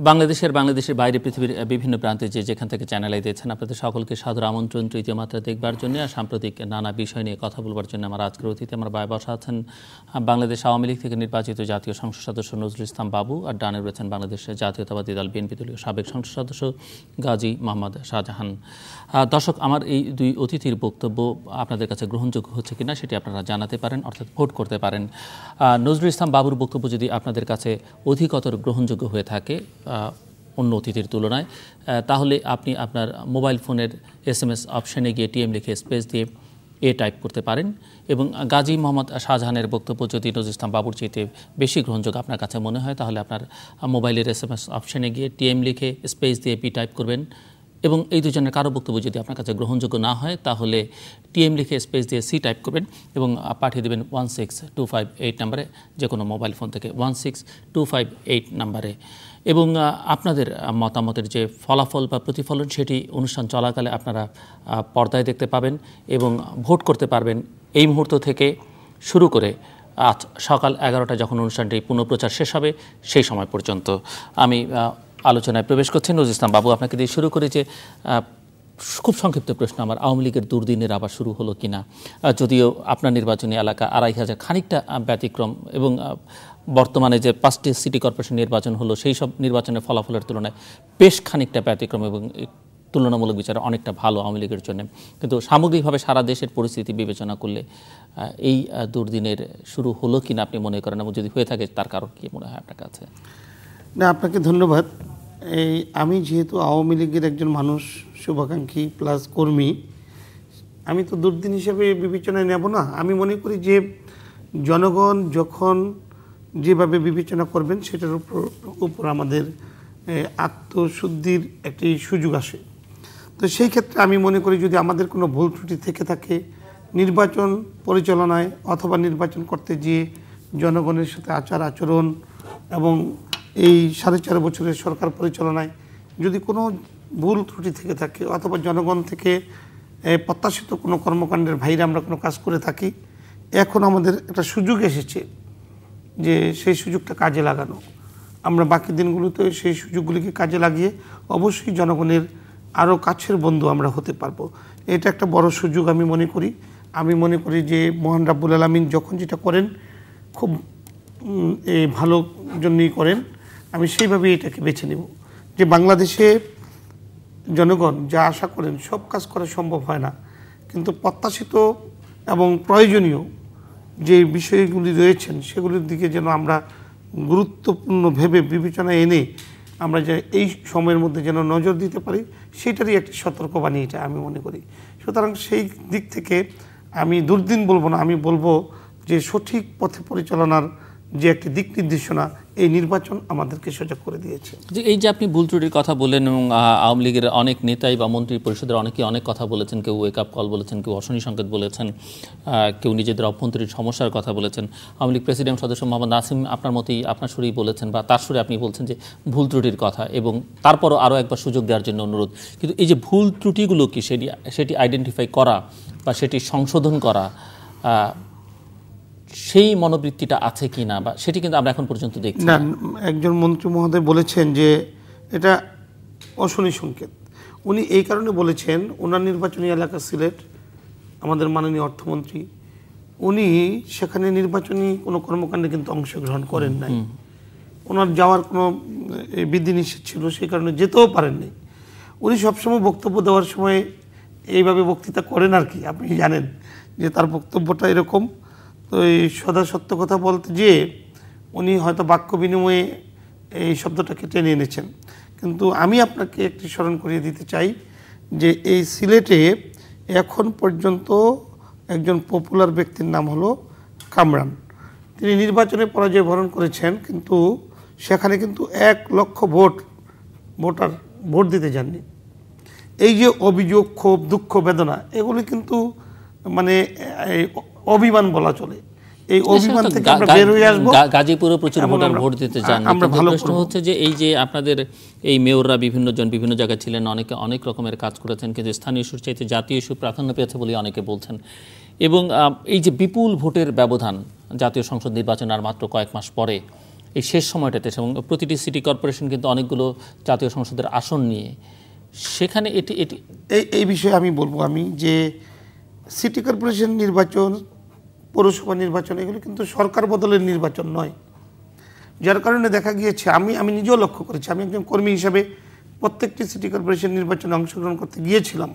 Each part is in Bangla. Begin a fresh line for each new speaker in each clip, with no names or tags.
বাংলাদেশের বাইরে পৃথিবীর বিভিন্ন প্রান্তে যেখান থেকে চ্যানেলাই দিয়েছেন আপনাদের সকলকে সাদর আমন্ত্রণ তৃতীয় মাত্রা দেখবার জন্য আর সাম্প্রতিক নানা বিষয় নিয়ে কথা বলবার জন্য আমার আজকের অতিথি আমার বায় বসা আছেন বাংলাদেশ আওয়ামী লীগ থেকে নির্বাচিত জাতীয় সংসদ সদস্য নজরুল ইসলাম বাবু, আর ডানে রয়েছেন বাংলাদেশের জাতীয়তাবাদী দল বিএনপি দলীয় সাবেক সংসদ সদস্য গাজী মোহাম্মদ শাহজাহান। দর্শক, আমার এই দুই অতিথির বক্তব্য আপনাদের কাছে গ্রহণযোগ্য হচ্ছে কিনা সেটি আপনারা জানাতে পারেন, অর্থাৎ ভোট করতে পারেন। নজরুল ইসলাম বাবুর বক্তব্য যদি আপনাদের কাছে অধিকতর গ্রহণযোগ্য হয়ে থাকে অন্য অতিথির তুলনায়, তাহলে আপনি আপনার মোবাইল ফোনের SMS অপশানে গিয়ে TM লিখে স্পেস দিয়ে টাইপ করতে পারেন। এবং গাজী মোহাম্মদ শাহজাহানের বক্তব্য যদি নজরুল ইসলাম বাবুর চাইতে বেশি গ্রহণযোগ্য আপনার কাছে মনে হয়, তাহলে আপনার মোবাইলের SMS অপশানে গিয়ে TM লিখে স্পেস দিয়ে P টাইপ করবেন। এবং এই দুজনের কারো বক্তব্য যদি আপনার কাছে গ্রহণযোগ্য না হয়, তাহলে TM লিখে স্পেস দিয়ে C টাইপ করবেন এবং পাঠিয়ে দেবেন 16258 নাম্বারে, যে কোনো মোবাইল ফোন থেকে 16258 নাম্বারে। এবং আপনাদের মতামতের যে ফলাফল বা প্রতিফলন সেটি অনুষ্ঠান চলাকালে আপনারা পর্দায় দেখতে পাবেন এবং ভোট করতে পারবেন এই মুহূর্ত থেকে শুরু করে আজ সকাল 11টা যখন অনুষ্ঠানটি পুনঃপ্রচার শেষ হবে সেই সময় পর্যন্ত। আমি আলোচনায় প্রবেশ করছি। নজরুল ইসলাম বাবু, আপনাকে দিয়ে শুরু করে যে খুব সংক্ষিপ্ত প্রশ্ন আমার, আওয়ামী লীগের দুর্দিনের আবার শুরু হলো কিনা? যদিও আপনার নির্বাচনী এলাকা 2500 খানিকটা ব্যতিক্রম, এবং বর্তমানে যে 5টি সিটি কর্পোরেশন নির্বাচন হলো সেই সব নির্বাচনের ফলাফলের তুলনায় বেশ খানিকটা ব্যতিক্রম এবং তুলনামূলক বিচারে অনেকটা ভালো আওয়ামী লীগের জন্য। কিন্তু সামগ্রিকভাবে সারা দেশের পরিস্থিতি বিবেচনা করলে এই দুর্দিনের শুরু হলো কিনা আপনি মনে করেন, এবং যদি হয়ে থাকে তার কারণ কি মনে হয় আপনার কাছে?
না, আপনাকে ধন্যবাদ। আমি যেহেতু আওয়ামী লীগের একজন মানুষ, শুভাকাঙ্ক্ষী প্লাস কর্মী, আমি তো দুর্দিন হিসেবে বিবেচনায় নেব না। আমি মনে করি যে জনগণ যখন যেভাবে বিবেচনা করবেন সেটার উপর আমাদের আত্মশুদ্ধির একটি সুযোগ আসে। তো সেই ক্ষেত্রে আমি মনে করি যদি আমাদের কোনো ভুল ত্রুটি থেকে থাকে নির্বাচন পরিচালনায় অথবা নির্বাচন করতে গিয়ে জনগণের সাথে আচরণ এবং এই 4.5 বছরের সরকার পরিচালনায় যদি কোনো ভুল ত্রুটি থেকে থাকে অথবা জনগণ থেকে প্রত্যাশিত কোনো কর্মকাণ্ডের বাইরে আমরা কোনো কাজ করে থাকি, এখন আমাদের একটা সুযোগ এসেছে যে সেই সুযোগটা কাজে লাগানো। আমরা বাকি দিনগুলোতে সেই সুযোগগুলিকে কাজে লাগিয়ে অবশ্যই জনগণের আরও কাছের বন্ধু আমরা হতে পারবো। এটা একটা বড় সুযোগ আমি মনে করি। আমি মনে করি যে মহান রাব্বুল আলামিন যখন যেটা করেন খুব ভালো জন্যই করেন। আমি সেইভাবেই এটাকে বেছে নেব যে বাংলাদেশে জনগণ যা আশা করেন সব কাজ করা সম্ভব হয় না, কিন্তু প্রত্যাশিত এবং প্রয়োজনীয় যে বিষয়গুলি রয়েছেন সেগুলির দিকে যেন আমরা গুরুত্বপূর্ণ ভেবে বিবেচনায় এনে আমরা যে এই সময়ের মধ্যে যেন নজর দিতে পারি সেটারই একটি সতর্কবাণী এটা আমি মনে করি। সুতরাং সেই দিক থেকে আমি দুর্দিন বলবো না, আমি বলবো যে সঠিক পথে পরিচালনার যে একটি দিক নির্দেশনা এই নির্বাচন আমাদেরকে সজাগ করে দিয়েছে।
যে এই যে আপনি ভুল ত্রুটির কথা বললেন এবং আওয়ামী লীগের অনেক নেতাই বা মন্ত্রী পরিষদের অনেকেই অনেক কথা বলেছেন, কেউ ওয়েক আপ কল বলেছেন, কেউ অশনি সংকেত বলেছেন, কেউ নিজেদের অভ্যন্তরীণ সমস্যার কথা বলেছেন। আওয়ামী লীগ প্রেসিডেন্ট সদস্য মোহাম্মদ নাসিম আপনার মতোই আপনার সুরেই বলেছেন বা তার সুরে আপনি বলছেন যে ভুল ত্রুটির কথা এবং তারপরও আরও একবার সুযোগ দেওয়ার জন্য অনুরোধ। কিন্তু এই যে ভুল ত্রুটিগুলো কি সেটি আইডেন্টিফাই করা বা সেটি সংশোধন করা, সেই মনোবৃত্তিটা আছে কি না, বা সেটি কিন্তু আমরা এখন পর্যন্ত দেখছি
না। একজন মন্ত্রী মহোদয় বলেছেন যে এটা অশনি সংকেত। উনি এই কারণে বলেছেন, ওনার নির্বাচনী এলাকা সিলেট, আমাদের মাননীয় অর্থমন্ত্রী উনি সেখানে নির্বাচনী কোনো কর্মকাণ্ডে কিন্তু অংশগ্রহণ করেন নাই। ওনার যাওয়ার কোনো বিধিনিষেধ ছিল, সেই কারণে যেতেও পারেননি। উনি সবসময় বক্তব্য দেওয়ার সময় এইভাবে বক্তৃতা করেন আর কি, আপনি জানেন যে তার বক্তব্যটা এরকম। তো এই সদা সত্য কথা বলতে যে উনি হয়তো বাক্য বিনিময়ে এই শব্দটাকে টেনে এনেছেন। কিন্তু আমি আপনাকে একটি স্মরণ করিয়ে দিতে চাই যে এই সিলেটে এখন পর্যন্ত একজন পপুলার ব্যক্তির নাম হলো কামরান। তিনি নির্বাচনে পরাজয় বরণ করেছেন, কিন্তু সেখানে কিন্তু 1 লক্ষ ভোটার ভোট দিতে যাননি। এই যে অভিযোগ, ক্ষোভ, দুঃখ, বেদনা, এগুলি কিন্তু মানে অভিমান বলা চলে। এই অভিমান থেকে আমরা বের হয়ে আসব।
গাজীপুরে প্রচুর ভোটার ভোট দিতে যান। প্রশ্ন হচ্ছে যে এই যে আপনাদের এই মেয়ররা বিভিন্ন জায়গায় ছিলেন, অনেকে অনেক রকমের কাজ করেছেন, কিন্তু স্থানীয় ইস্যুর চাইতে জাতীয় ইস্যু প্রাধান্য পেয়েছে বলে অনেকে বলছেন। এবং এই যে বিপুল ভোটের ব্যবধান, জাতীয় সংসদ নির্বাচন আর মাত্র কয়েক মাস পরে, এই শেষ সময়টাতে, এবং প্রতিটি সিটি কর্পোরেশন কিন্তু অনেকগুলো জাতীয় সংসদের আসন নিয়ে, সেখানে এটি এটি
এই বিষয়ে আমি বলবো যে সিটি কর্পোরেশন নির্বাচন, পৌরসভা নির্বাচন, এগুলো কিন্তু সরকার বদলের নির্বাচন নয়। যার কারণে দেখা গিয়েছে, আমি নিজেও লক্ষ্য করেছি, আমি একজন কর্মী হিসাবে প্রত্যেকটি সিটি কর্পোরেশন নির্বাচনে অংশগ্রহণ করতে গিয়েছিলাম।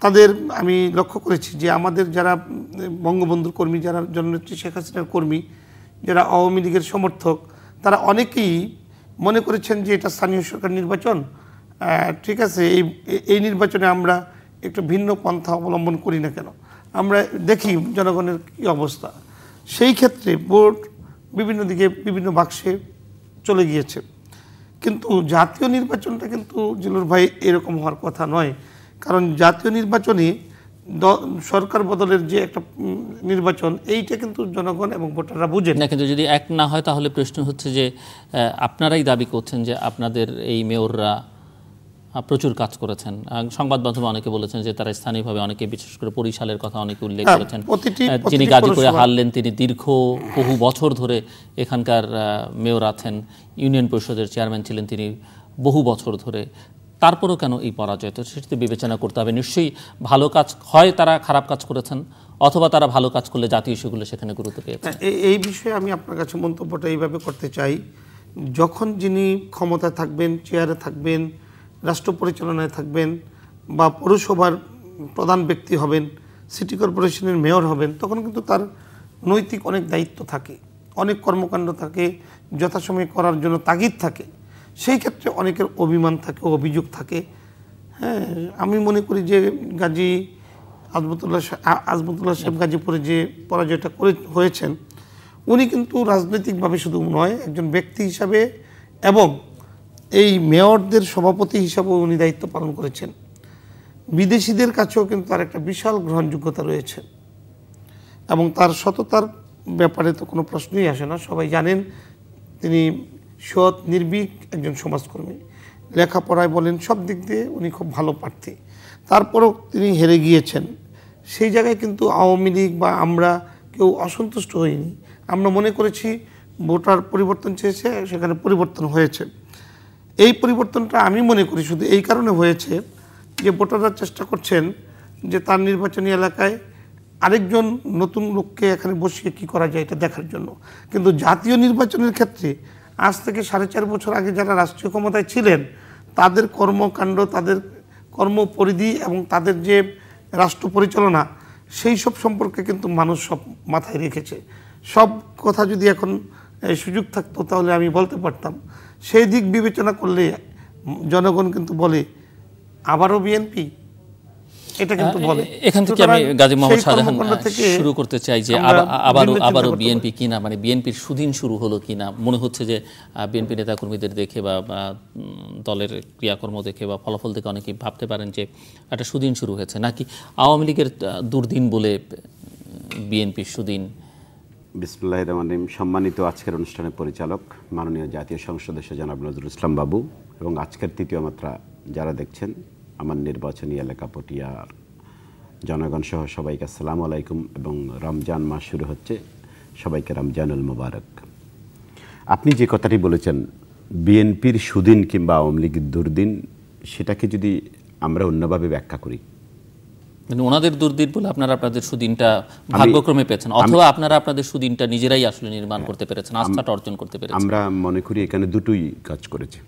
তাদের আমি লক্ষ্য করেছি যে আমাদের যারা বঙ্গবন্ধুর কর্মী, যারা জননেত্রী শেখ হাসিনার কর্মী, যারা আওয়ামী লীগের সমর্থক, তারা অনেকেই মনে করেছেন যে এটা স্থানীয় সরকার নির্বাচন, ঠিক আছে, এই নির্বাচনে আমরা একটু ভিন্ন পন্থা অবলম্বন করি না কেন, আমরা দেখি জনগণের কী অবস্থা। সেই ক্ষেত্রে ভোট বিভিন্ন দিকে বিভিন্ন বাক্সে চলে গিয়েছে। কিন্তু জাতীয় নির্বাচনটা কিন্তু জিলুর ভাই এরকম হওয়ার কথা নয়। কারণ জাতীয় নির্বাচনে সরকার বদলের যে একটা নির্বাচন, এইটা কিন্তু জনগণ এবং ভোটাররা বুঝেন
না। কিন্তু যদি এক না হয়, তাহলে প্রশ্ন হচ্ছে যে আপনারাই দাবি করছেন যে আপনাদের এই মেয়ররা প্রচুর কাজ করেছেন। সংবাদ মাধ্যমে অনেকে বলেছেন যে তারা স্থানীয়ভাবে, অনেকে বিশেষ করে বরিশালের কথা অনেকে উল্লেখ করেছেন। যিনি গাজীপুরে হারলেন, তিনি দীর্ঘ বহু বছর ধরে এখানকার মেয়র আছেন, ইউনিয়ন পরিষদের চেয়ারম্যান ছিলেন তিনি বহু বছর ধরে। তারপরও কেন এই পরাজয়? তো সেটি বিবেচনা করতে হবে। নিশ্চয়ই ভালো কাজ, হয় তারা খারাপ কাজ করেছেন, অথবা তারা ভালো কাজ করলে জাতীয় ইস্যুগুলো সেখানে গুরুত্ব পেয়েছে।
এই বিষয়ে আমি আপনার কাছে মন্তব্যটা এইভাবে করতে চাই, যখন যিনি ক্ষমতায় থাকবেন, চেয়ারে থাকবেন, রাষ্ট্র পরিচালনায় থাকবেন, বা পৌরসভার প্রধান ব্যক্তি হবেন, সিটি কর্পোরেশনের মেয়র হবেন, তখন কিন্তু তার নৈতিক অনেক দায়িত্ব থাকে, অনেক কর্মকাণ্ড থাকে, যথাসময়ে করার জন্য তাগিদ থাকে। সেই ক্ষেত্রে অনেকের অভিমান থাকে, অভিযোগ থাকে। হ্যাঁ, আমি মনে করি যে গাজী আজমতুল্লাহ সাহেব গাজীপুরে যে পরাজয়টা হয়েছেন, উনি কিন্তু রাজনৈতিকভাবে শুধু নয়, একজন ব্যক্তি হিসাবে এবং এই মেয়রদের সভাপতি হিসাবেও উনি দায়িত্ব পালন করেছেন। বিদেশিদের কাছেও কিন্তু তার একটা বিশাল গ্রহণযোগ্যতা রয়েছে, এবং তার সততার ব্যাপারে তো কোনো প্রশ্নই আসে না। সবাই জানেন তিনি সৎ, নির্ভীক একজন সমাজকর্মী, লেখাপড়ায় বলেন সব দিক দিয়ে উনি খুব ভালো প্রার্থী। তারপরও তিনি হেরে গিয়েছেন। সেই জায়গায় কিন্তু আওয়ামী লীগ বা আমরা কেউ অসন্তুষ্ট হইনি। আমরা মনে করেছি ভোটার পরিবর্তন চেয়েছে, সেখানে পরিবর্তন হয়েছে। এই পরিবর্তনটা আমি মনে করি শুধু এই কারণে হয়েছে যে ভোটাররা চেষ্টা করছেন যে তার নির্বাচনী এলাকায় আরেকজন নতুন লোককে এখানে বসিয়ে কি করা যায় এটা দেখার জন্য। কিন্তু জাতীয় নির্বাচনের ক্ষেত্রে আজ থেকে 4.5 বছর আগে যারা রাষ্ট্রীয় ক্ষমতায় ছিলেন, তাদের কর্মকাণ্ড, তাদের কর্মপরিধি এবং তাদের যে রাষ্ট্র পরিচালনা, সেই সব সম্পর্কে কিন্তু মানুষ সব মাথায় রেখেছে। সব কথা যদি এখন সুযোগ থাকতো তাহলে আমি বলতে পারতাম। সেই দিক বিবেচনা করলে জনগণ কিন্তু বলে আবারও বিএনপি, এটা কিন্তু বলে।
এখান থেকে আমি গাজী মোহাম্মদ শাহজাহান শুরু করতে চাই যে আবারও বিএনপি কিনা, মানে বিএনপির সুদিন শুরু হলো কিনা। মনে হচ্ছে যে বিএনপি নেতাকর্মীদের দেখে বা দলের ক্রিয়াকর্ম দেখে বা ফলাফল দেখে অনেকেই ভাবতে পারেন যে একটা সুদিন শুরু হয়েছে, নাকি আওয়ামী লীগের দুর্দিন বলে বিএনপির সুদিন?
বিসমিল্লাহির রহমানির রহিম। সম্মানিত আজকের অনুষ্ঠানের পরিচালক মাননীয় জাতীয় সংসদ সদস্য জনাব নজরুল ইসলাম বাবু, এবং আজকের তৃতীয় মাত্রা যারা দেখছেন, আমার নির্বাচনী এলাকা পটিয়ার জনগণ সহ সবাইকে আসসালামু আলাইকুম। এবং রমজান মাস শুরু হচ্ছে, সবাইকে রমজানুল মুবারক। আপনি যে কথাটি বলেছেন বিএনপির সুদিন কিংবা আওয়ামী লীগের দুর্দিন, সেটাকে যদি আমরা অন্যভাবে ব্যাখ্যা করি,
ওনাদের দুর্দিন বলে আপনারা আপনাদের সুদিনটা ভাগ্যক্রমে পেয়েছেন, অথবা আপনারা আপনাদের সুদিনটা নিজেরাই আসলে নির্মাণ করতে পেরেছেন, আস্থাটা অর্জন করতে পেরেছেন?
আমরা মনে করি এখানে দুটোই কাজ করেছে।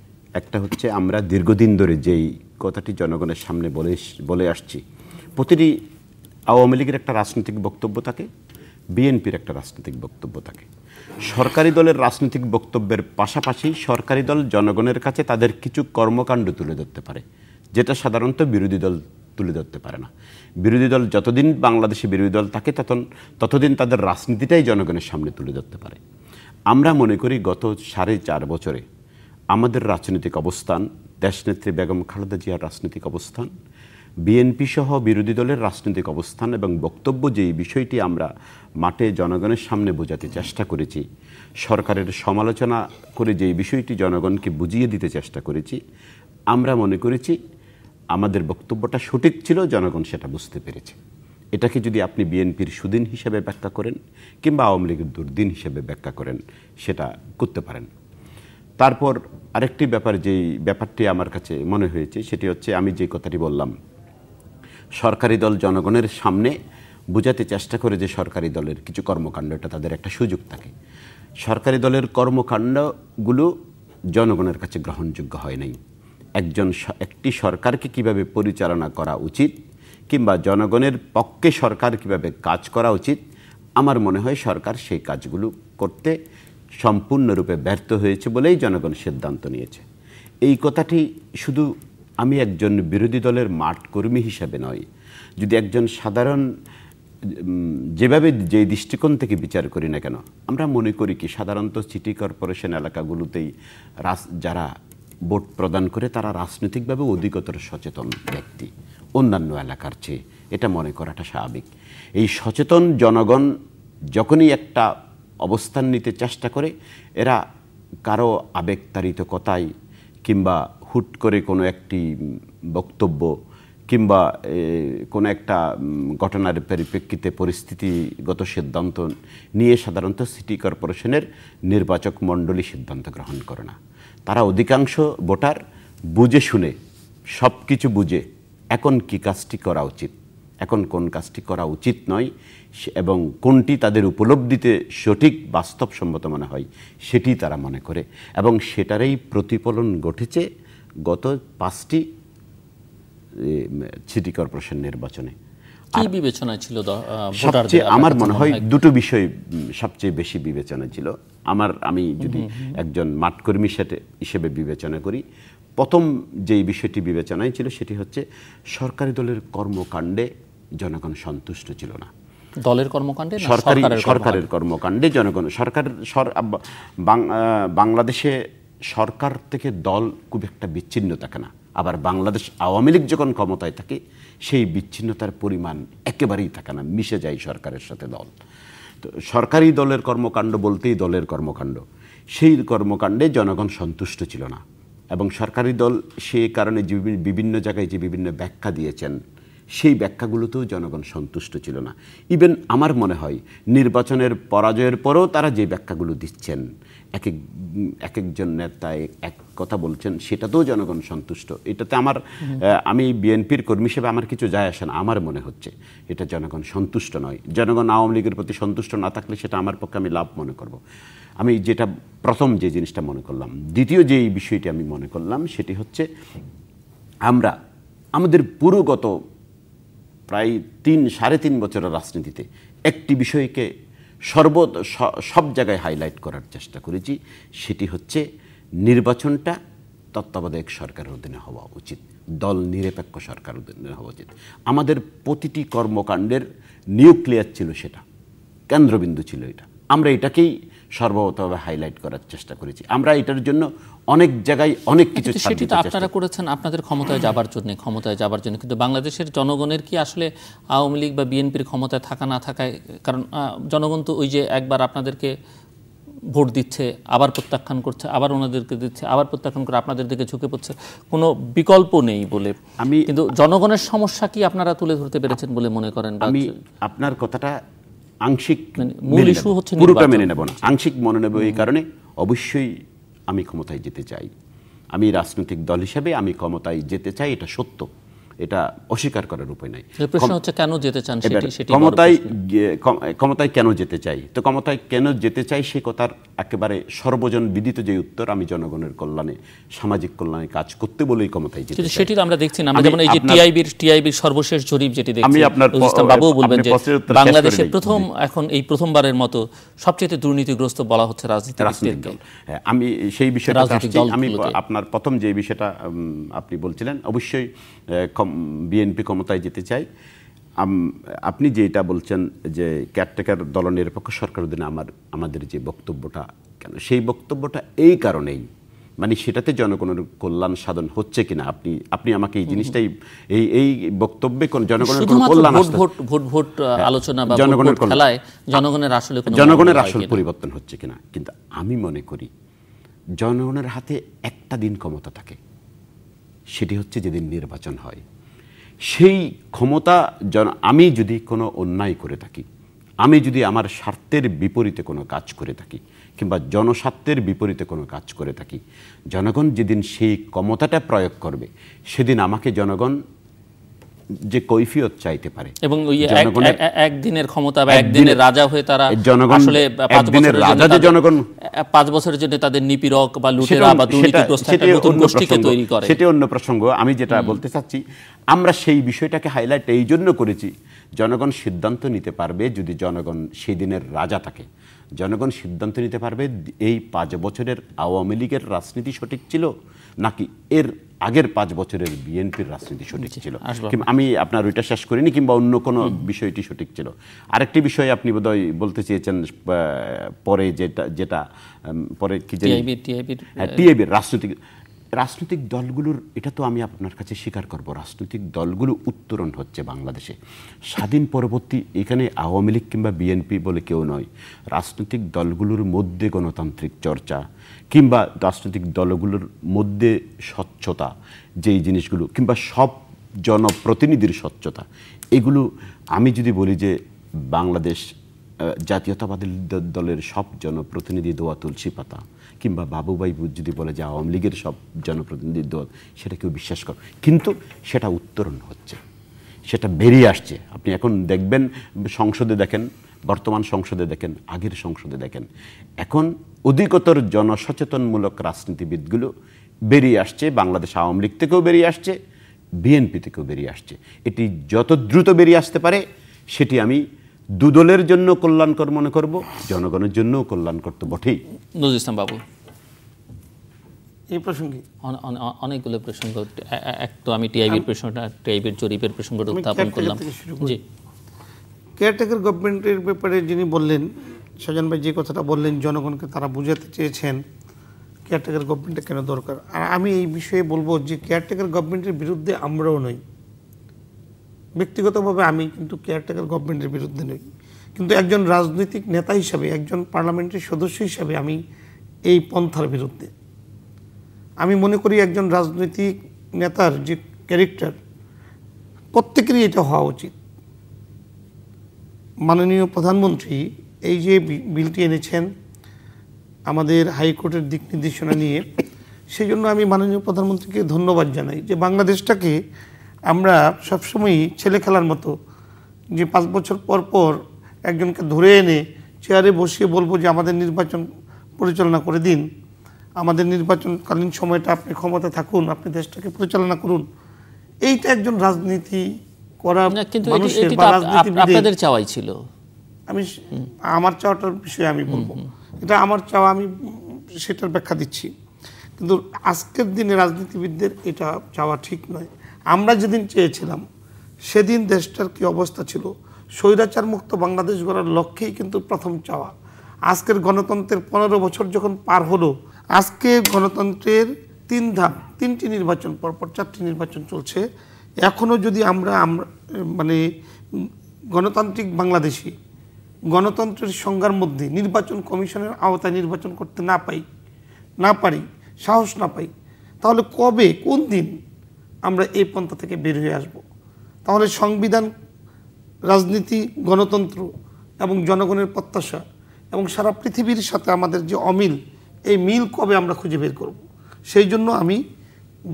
একটা হচ্ছে আমরা দীর্ঘদিন ধরে যেই কথাটি জনগণের সামনে বলে আসছি, প্রতিটি আওয়ামী লীগের একটা রাজনৈতিক বক্তব্য থাকে, বিএনপির একটা রাজনৈতিক বক্তব্য থাকে। সরকারি দলের রাজনৈতিক বক্তব্যের পাশাপাশি সরকারি দল জনগণের কাছে তাদের কিছু কর্মকাণ্ড তুলে ধরতে পারে, যেটা সাধারণত বিরোধী দল তুলে ধরতে পারে না। বিরোধী দল যতদিন বাংলাদেশে বিরোধী দল থাকে ততদিন তাদের রাজনীতিটাই জনগণের সামনে তুলে ধরতে পারে। আমরা মনে করি গত 4.5 বছরে আমাদের রাজনৈতিক অবস্থান, দেশনেত্রী বেগম খালেদা জিয়ার রাজনৈতিক অবস্থান, বিএনপি সহ বিরোধী দলের রাজনৈতিক অবস্থান এবং বক্তব্য, যেই বিষয়টি আমরা মাঠে জনগণের সামনে বোঝাতে চেষ্টা করেছি, সরকারের সমালোচনা করে যেই বিষয়টি জনগণকে বুঝিয়ে দিতে চেষ্টা করেছি, আমরা মনে করেছি আমাদের বক্তব্যটা সঠিক ছিল, জনগণ সেটা বুঝতে পেরেছে। এটাকে যদি আপনি বিএনপির সুদিন হিসেবে ব্যাখ্যা করেন কিংবা আওয়ামী লীগের দুর্দিন হিসেবে ব্যাখ্যা করেন, সেটা করতে পারেন। তারপর আরেকটি ব্যাপার, যেই ব্যাপারটি আমার কাছে মনে হয়েছে সেটি হচ্ছে, আমি যে কথাটি বললাম, সরকারি দল জনগণের সামনে বোঝাতে চেষ্টা করে যে সরকারি দলের কিছু কর্মকাণ্ডটা তাদের একটা সুযোগ থাকে। সরকারি দলের কর্মকাণ্ডগুলো জনগণের কাছে গ্রহণযোগ্য হয় নাই। একটি সরকারকে কিভাবে পরিচালনা করা উচিত কিংবা জনগণের পক্ষে সরকার কিভাবে কাজ করা উচিত, আমার মনে হয় সরকার সেই কাজগুলো করতে সম্পূর্ণরূপে ব্যর্থ হয়েছে বলেই জনগণ সিদ্ধান্ত নিয়েছে। এই কথাটি শুধু আমি একজন বিরোধী দলের মাঠ কর্মী হিসাবে নয়, যদি একজন সাধারণ যেভাবে যে দৃষ্টিকোণ থেকে বিচার করি না কেন, আমরা মনে করি কি সাধারণত সিটি কর্পোরেশন এলাকাগুলোতেই যারা ভোট প্রদান করে তারা রাজনৈতিকভাবে অধিকতর সচেতন ব্যক্তি অন্যান্য এলাকার চেয়ে, এটা মনে করাটা স্বাভাবিক। এই সচেতন জনগণ যখনই একটা অবস্থান নিতে চেষ্টা করে, এরা কারো আবেগতাড়িত কথায় কিংবা হুট করে কোনো একটি বক্তব্য কিংবা কোনো একটা ঘটনার পরিপ্রেক্ষিতে পরিস্থিতিগত সিদ্ধান্ত নিয়ে সাধারণত সিটি কর্পোরেশনের নির্বাচক মণ্ডলী সিদ্ধান্ত গ্রহণ করে না। তারা অধিকাংশ ভোটার বুঝে শুনে, সব কিছু বুঝে এখন কি কাজটি করা উচিত, এখন কোন কাজটি করা উচিত নয় এবং কোনটি তাদের উপলব্ধিতে সঠিক বাস্তবসম্মত মনে হয় সেটি তারা মনে করে, এবং সেটারই প্রতিফলন ঘটেছে গত 5টি সিটি কর্পোরেশন নির্বাচনে।
কি বিবেচনা ছিল
সবচেয়ে আমার মনে হয় দুটো বিষয় সবচেয়ে বেশি বিবেচনা ছিল। আমি যদি একজন মাঠকর্মী হিসেবে বিবেচনা করি, প্রথম যেই বিষয়টি বিবেচনায় ছিল সেটি হচ্ছে সরকারি দলের কর্মকাণ্ডে জনগণ সন্তুষ্ট ছিল না।
দলের কর্মকাণ্ডে,
সরকারের কর্মকাণ্ডে জনগণ, বাংলাদেশে সরকার থেকে দল খুব একটা বিচ্ছিন্ন থাকে না, আবার বাংলাদেশ আওয়ামী লীগ যখন ক্ষমতায় থাকে সেই বিচ্ছিন্নতার পরিমাণ একেবারেই থাকে না, মিশে যায় সরকারের সাথে দল। তো সরকারি দলের কর্মকাণ্ড বলতেই দলের কর্মকাণ্ড, সেই কর্মকাণ্ডে জনগণ সন্তুষ্ট ছিল না এবং সরকারি দল সে কারণে বিভিন্ন জায়গায় যে বিভিন্ন ব্যাখ্যা দিয়েছেন সেই ব্যাখ্যাগুলোতেও জনগণ সন্তুষ্ট ছিল না। ইভেন আমার মনে হয় নির্বাচনের পরাজয়ের পরেও তারা যে ব্যাখ্যাগুলো দিচ্ছেন, এক একজন নেতা এক কথা বলছেন, সেটাতেও জনগণ সন্তুষ্ট। এটাতে আমি বিএনপির কর্মী হিসেবে আমার কিছু যায় আসে না। আমার মনে হচ্ছে এটা জনগণ সন্তুষ্ট নয়। জনগণ আওয়ামী লীগের প্রতি সন্তুষ্ট না থাকলে সেটা আমার পক্ষে আমি লাভ মনে করব। আমি যেটা প্রথম যে জিনিসটা মনে করলাম। দ্বিতীয় যেই বিষয়টি আমি মনে করলাম সেটি হচ্ছে, আমাদের পুরো গত প্রায় 3-3.5 বছরের রাজনীতিতে একটি বিষয়কে সব জায়গায় হাইলাইট করার চেষ্টা করেছি, সেটি হচ্ছে নির্বাচনটা তত্ত্বাবধায়ক সরকারের অধীনে হওয়া উচিত, দল নিরপেক্ষ সরকারের অধীনে হওয়া উচিত। আমাদের প্রতিটি কর্মকাণ্ডের নিউক্লিয়াস ছিল, সেটা কেন্দ্রবিন্দু ছিল এটা। আমরা এটাকেই সর্বতভাবে হাইলাইট করার চেষ্টা করেছি। আমরা এটার জন্য অনেক জায়গায় অনেক কিছু,
সেটি তো আপনারা করেছেন আপনাদের ক্ষমতায় যাবার জন্য, কিন্তু বাংলাদেশের জনগণের কি আসলে আওয়ামী লীগ বা বিএনপির ক্ষমতায় থাকা না থাকায়, কারণ জনগণ তো ওই যে একবার আপনাদেরকে ভোট দিচ্ছে, আবার প্রত্যাখ্যান করছে, আবার ওনাদেরকে দিচ্ছে, আবার প্রত্যাখ্যান করে আপনাদের দিকে ঝুঁকে পড়ছে, কোনো বিকল্প নেই বলে। কিন্তু জনগণের সমস্যা কি আপনারা তুলে ধরতে পেরেছেন বলে মনে করেন?
আমি আপনার কথাটা আংশিক,
মূল ইস্যু হচ্ছে
পুরোটা মেনে নেব না, আংশিক মনে নেব। এই কারণে অবশ্যই আমি ক্ষমতায় যেতে চাই, আমি রাজনৈতিক দল হিসেবে আমি ক্ষমতায় যেতে চাই, এটা সত্য, এটা অস্বীকার করার উপায় নাই।
প্রশ্ন হচ্ছে কেন যেতে চান,
ক্ষমতায় কেন যেতে চাই। তো ক্ষমতায় কেন যেতে চাই সে কথার একেবারে সর্বজন বিদিত যে উত্তর, আমি জনগণের কল্যাণে, সামাজিক কল্যাণে কাজ করতে বলেই ক্ষমতায় যেতে চাই।
সেটি আমরা দেখছি না, আমরা যেমন এই যে টিআইবির সর্বশেষ জরিপ যেটি দেখছি,
আমি আপনার
বাবুও বলবেন যে বাংলাদেশের এই প্রথমবারের মতো সবচেয়ে দুর্নীতিগ্রস্ত বলা হচ্ছে রাজনীতিক দল।
আমি সেই বিষয়টা আমি আপনার প্রথম যে বিষয়টা আপনি বলছিলেন, অবশ্যই বিএনপি ক্ষমতায় যেতে চাই। আপনি যেটা বলছেন যে কেয়ারটেকার দলনিরপেক্ষ সরকার অধীনে আমাদের যে বক্তব্যটা, কেন সেই বক্তব্যটা এই কারণেই, মানে সেটাতে জনগণের কল্যাণ সাধন হচ্ছে কিনা, আপনি আমাকে এই জিনিসটাই, এই বক্তব্যে কোন জনগণের কল্যাণ,
ভোট আলোচনা বা জনগণের খেলায় জনগণের আসল
পরিবর্তন হচ্ছে কিনা। কিন্তু আমি মনে করি জনগণের হাতে একটা দিন ক্ষমতা থাকে, সেটি হচ্ছে যেদিন নির্বাচন হয়। সেই ক্ষমতা আমি যদি কোনো অন্যায় করে থাকি, আমি যদি আমার স্বার্থের বিপরীতে কোনো কাজ করে থাকি কিংবা জনস্বার্থের বিপরীতে কোনো কাজ করে থাকি, জনগণ যেদিন সেই ক্ষমতাটা প্রয়োগ করবে সেদিন আমাকে জনগণ যে কৈফিয়ত চাইতে পারে।
এবং ওই একদিনের ক্ষমতা বা একদিনের রাজা হয়ে তারা আসলে 5 বছরের জন্য তাদের নিপীড়ক বা লুটেরা বা দুর্নীতিগ্রস্ত একটা নতুন গোষ্ঠীকে তৈরি করে।
সেটা অন্য প্রসঙ্গ। আমি যেটা বলতে চাচ্ছি, আমরা সেই বিষয়টাকে হাইলাইট এই জন্য করেছি, জনগণ সিদ্ধান্ত নিতে পারবে যদি জনগণ সেই দিনের রাজা থাকে। জনগণ সিদ্ধান্ত নিতে পারবে এই 5 বছরের আওয়ামী লীগের রাজনীতি সঠিক ছিল নাকি এর আগের 5 বছরের বিএনপির রাজনীতি সঠিক ছিল। আমি আপনার ওইটা শেষ করিনি, কিংবা অন্য কোনো বিষয়টি সঠিক ছিল। আরেকটি বিষয় আপনি বোধহয় বলতে চেয়েছেন পরে, যেটা পরে কি জানি, টিআইবির রাজনৈতিক দলগুলোর, এটা তো আমি আপনার কাছে স্বীকার করব, রাজনৈতিক দলগুলো উত্তরণ হচ্ছে বাংলাদেশে স্বাধীন পরবর্তী। এখানে আওয়ামী লীগ কিংবা বিএনপি বলে কেউ নয়, রাজনৈতিক দলগুলোর মধ্যে গণতান্ত্রিক চর্চা কিংবা রাজনৈতিক দলগুলোর মধ্যে স্বচ্ছতা, যেই জিনিসগুলো, কিংবা সব জনপ্রতিনিধির স্বচ্ছতা, এগুলো আমি যদি বলি যে বাংলাদেশ জাতীয়তাবাদী দলের সব জনপ্রতিনিধি দোয়া তুলসী পাতা, কিংবা বাবুভাই যদি বলে যে আওয়ামী লীগের সব জনপ্রতিনিধি দোয়া, সেটা কেউ বিশ্বাস করে, কিন্তু সেটা উত্তরণ হচ্ছে, সেটা বেরিয়ে আসছে। আপনি এখন দেখবেন সংসদে দেখেন, বর্তমান সংসদে দেখেন, আগের সংসদে দেখেন, এখন অধিকতর জনসচেতনমূলক রাজনীতিবিদগুলো বেরিয়ে আসছে। বাংলাদেশ আওয়ামী লীগ থেকেও বেরিয়ে আসছে, বিএনপি থেকেও বেরিয়ে আসছে। এটি যত দ্রুত বেরিয়ে আসতে পারে সেটি আমি দুদলের জন্য কল্যাণকর মনে করব, জনগণের জন্য কল্যাণকর তো বটেই।
নজরুল ইসলাম বাবু,
এই প্রসঙ্গে
অনেকগুলো প্রসঙ্গ, এক তো আমি টিআইবির প্রসঙ্গটা, টিআইবির জরিপের প্রসঙ্গটা উত্থাপন করলাম। জি,
কেয়ারটেকার গভর্নমেন্টের ব্যাপারে যিনি বললেন, শাহজাহান ভাই যে কথাটা বললেন, জনগণকে তারা বুঝাতে চেয়েছেন কেয়ারটেকার গভর্নমেন্টটা কেন দরকার। আর আমি এই বিষয়ে বলবো যে কেয়ারটেকার গভর্নমেন্টের বিরুদ্ধে আমরাও নই, ব্যক্তিগতভাবে আমি কিন্তু কেয়ারটেকার গভর্নমেন্টের বিরুদ্ধে নই, কিন্তু একজন রাজনৈতিক নেতা হিসাবে, একজন পার্লামেন্টের সদস্য হিসাবে আমি এই পন্থার বিরুদ্ধে। আমি মনে করি একজন রাজনৈতিক নেতার যে ক্যারেক্টার, প্রত্যেকেরই এটা হওয়া উচিত। মাননীয় প্রধানমন্ত্রী এই যে বিলটি এনেছেন আমাদের হাইকোর্টের দিক নির্দেশনা নিয়ে, সেই জন্য আমি মাননীয় প্রধানমন্ত্রীকে ধন্যবাদ জানাই যে বাংলাদেশটাকে আমরা সবসময়ই ছেলে খেলার মতো, যে 5 বছর পর পর একজনকে ধরে এনে চেয়ারে বসিয়ে বলবো যে আমাদের নির্বাচন পরিচালনা করে দিন, আমাদের নির্বাচনকালীন সময়টা আপনি ক্ষমতা থাকুন, আপনি দেশটাকে পরিচালনা করুন, এইটা একজন রাজনীতি করা মানুষের বা রাজনীতিবিদের
চাওয়াই ছিল।
আমি আমার চাওয়াটার বিষয়ে আমি বলবো, এটা আমার চাওয়া, আমি সেটার ব্যাখ্যা দিচ্ছি। কিন্তু আজকের দিনে রাজনীতিবিদদের এটা চাওয়া ঠিক নয়। আমরা যেদিন চেয়েছিলাম সেদিন দেশটার কি অবস্থা ছিল, স্বৈরাচার মুক্ত বাংলাদেশ গড়ার লক্ষ্যেই কিন্তু প্রথম চাওয়া। আজকের গণতন্ত্রের 15 বছর যখন পার হলো, আজকে গণতন্ত্রের 3 ধাপ, 3টি নির্বাচন, পরপর 4টি নির্বাচন চলছে। এখনও যদি আমরা মানে গণতান্ত্রিক বাংলাদেশি গণতন্ত্রের সংজ্ঞার মধ্যে নির্বাচন কমিশনের আওতায় নির্বাচন করতে না পারি, সাহস না পাই, তাহলে কবে, কোন দিন আমরা এই পন্থা থেকে বের হয়ে আসব? তাহলে সংবিধান, রাজনীতি, গণতন্ত্র এবং জনগণের প্রত্যাশা এবং সারা পৃথিবীর সাথে আমাদের যে অমিল, এই মিল কবে আমরা খুঁজে বের করব? সেই জন্য আমি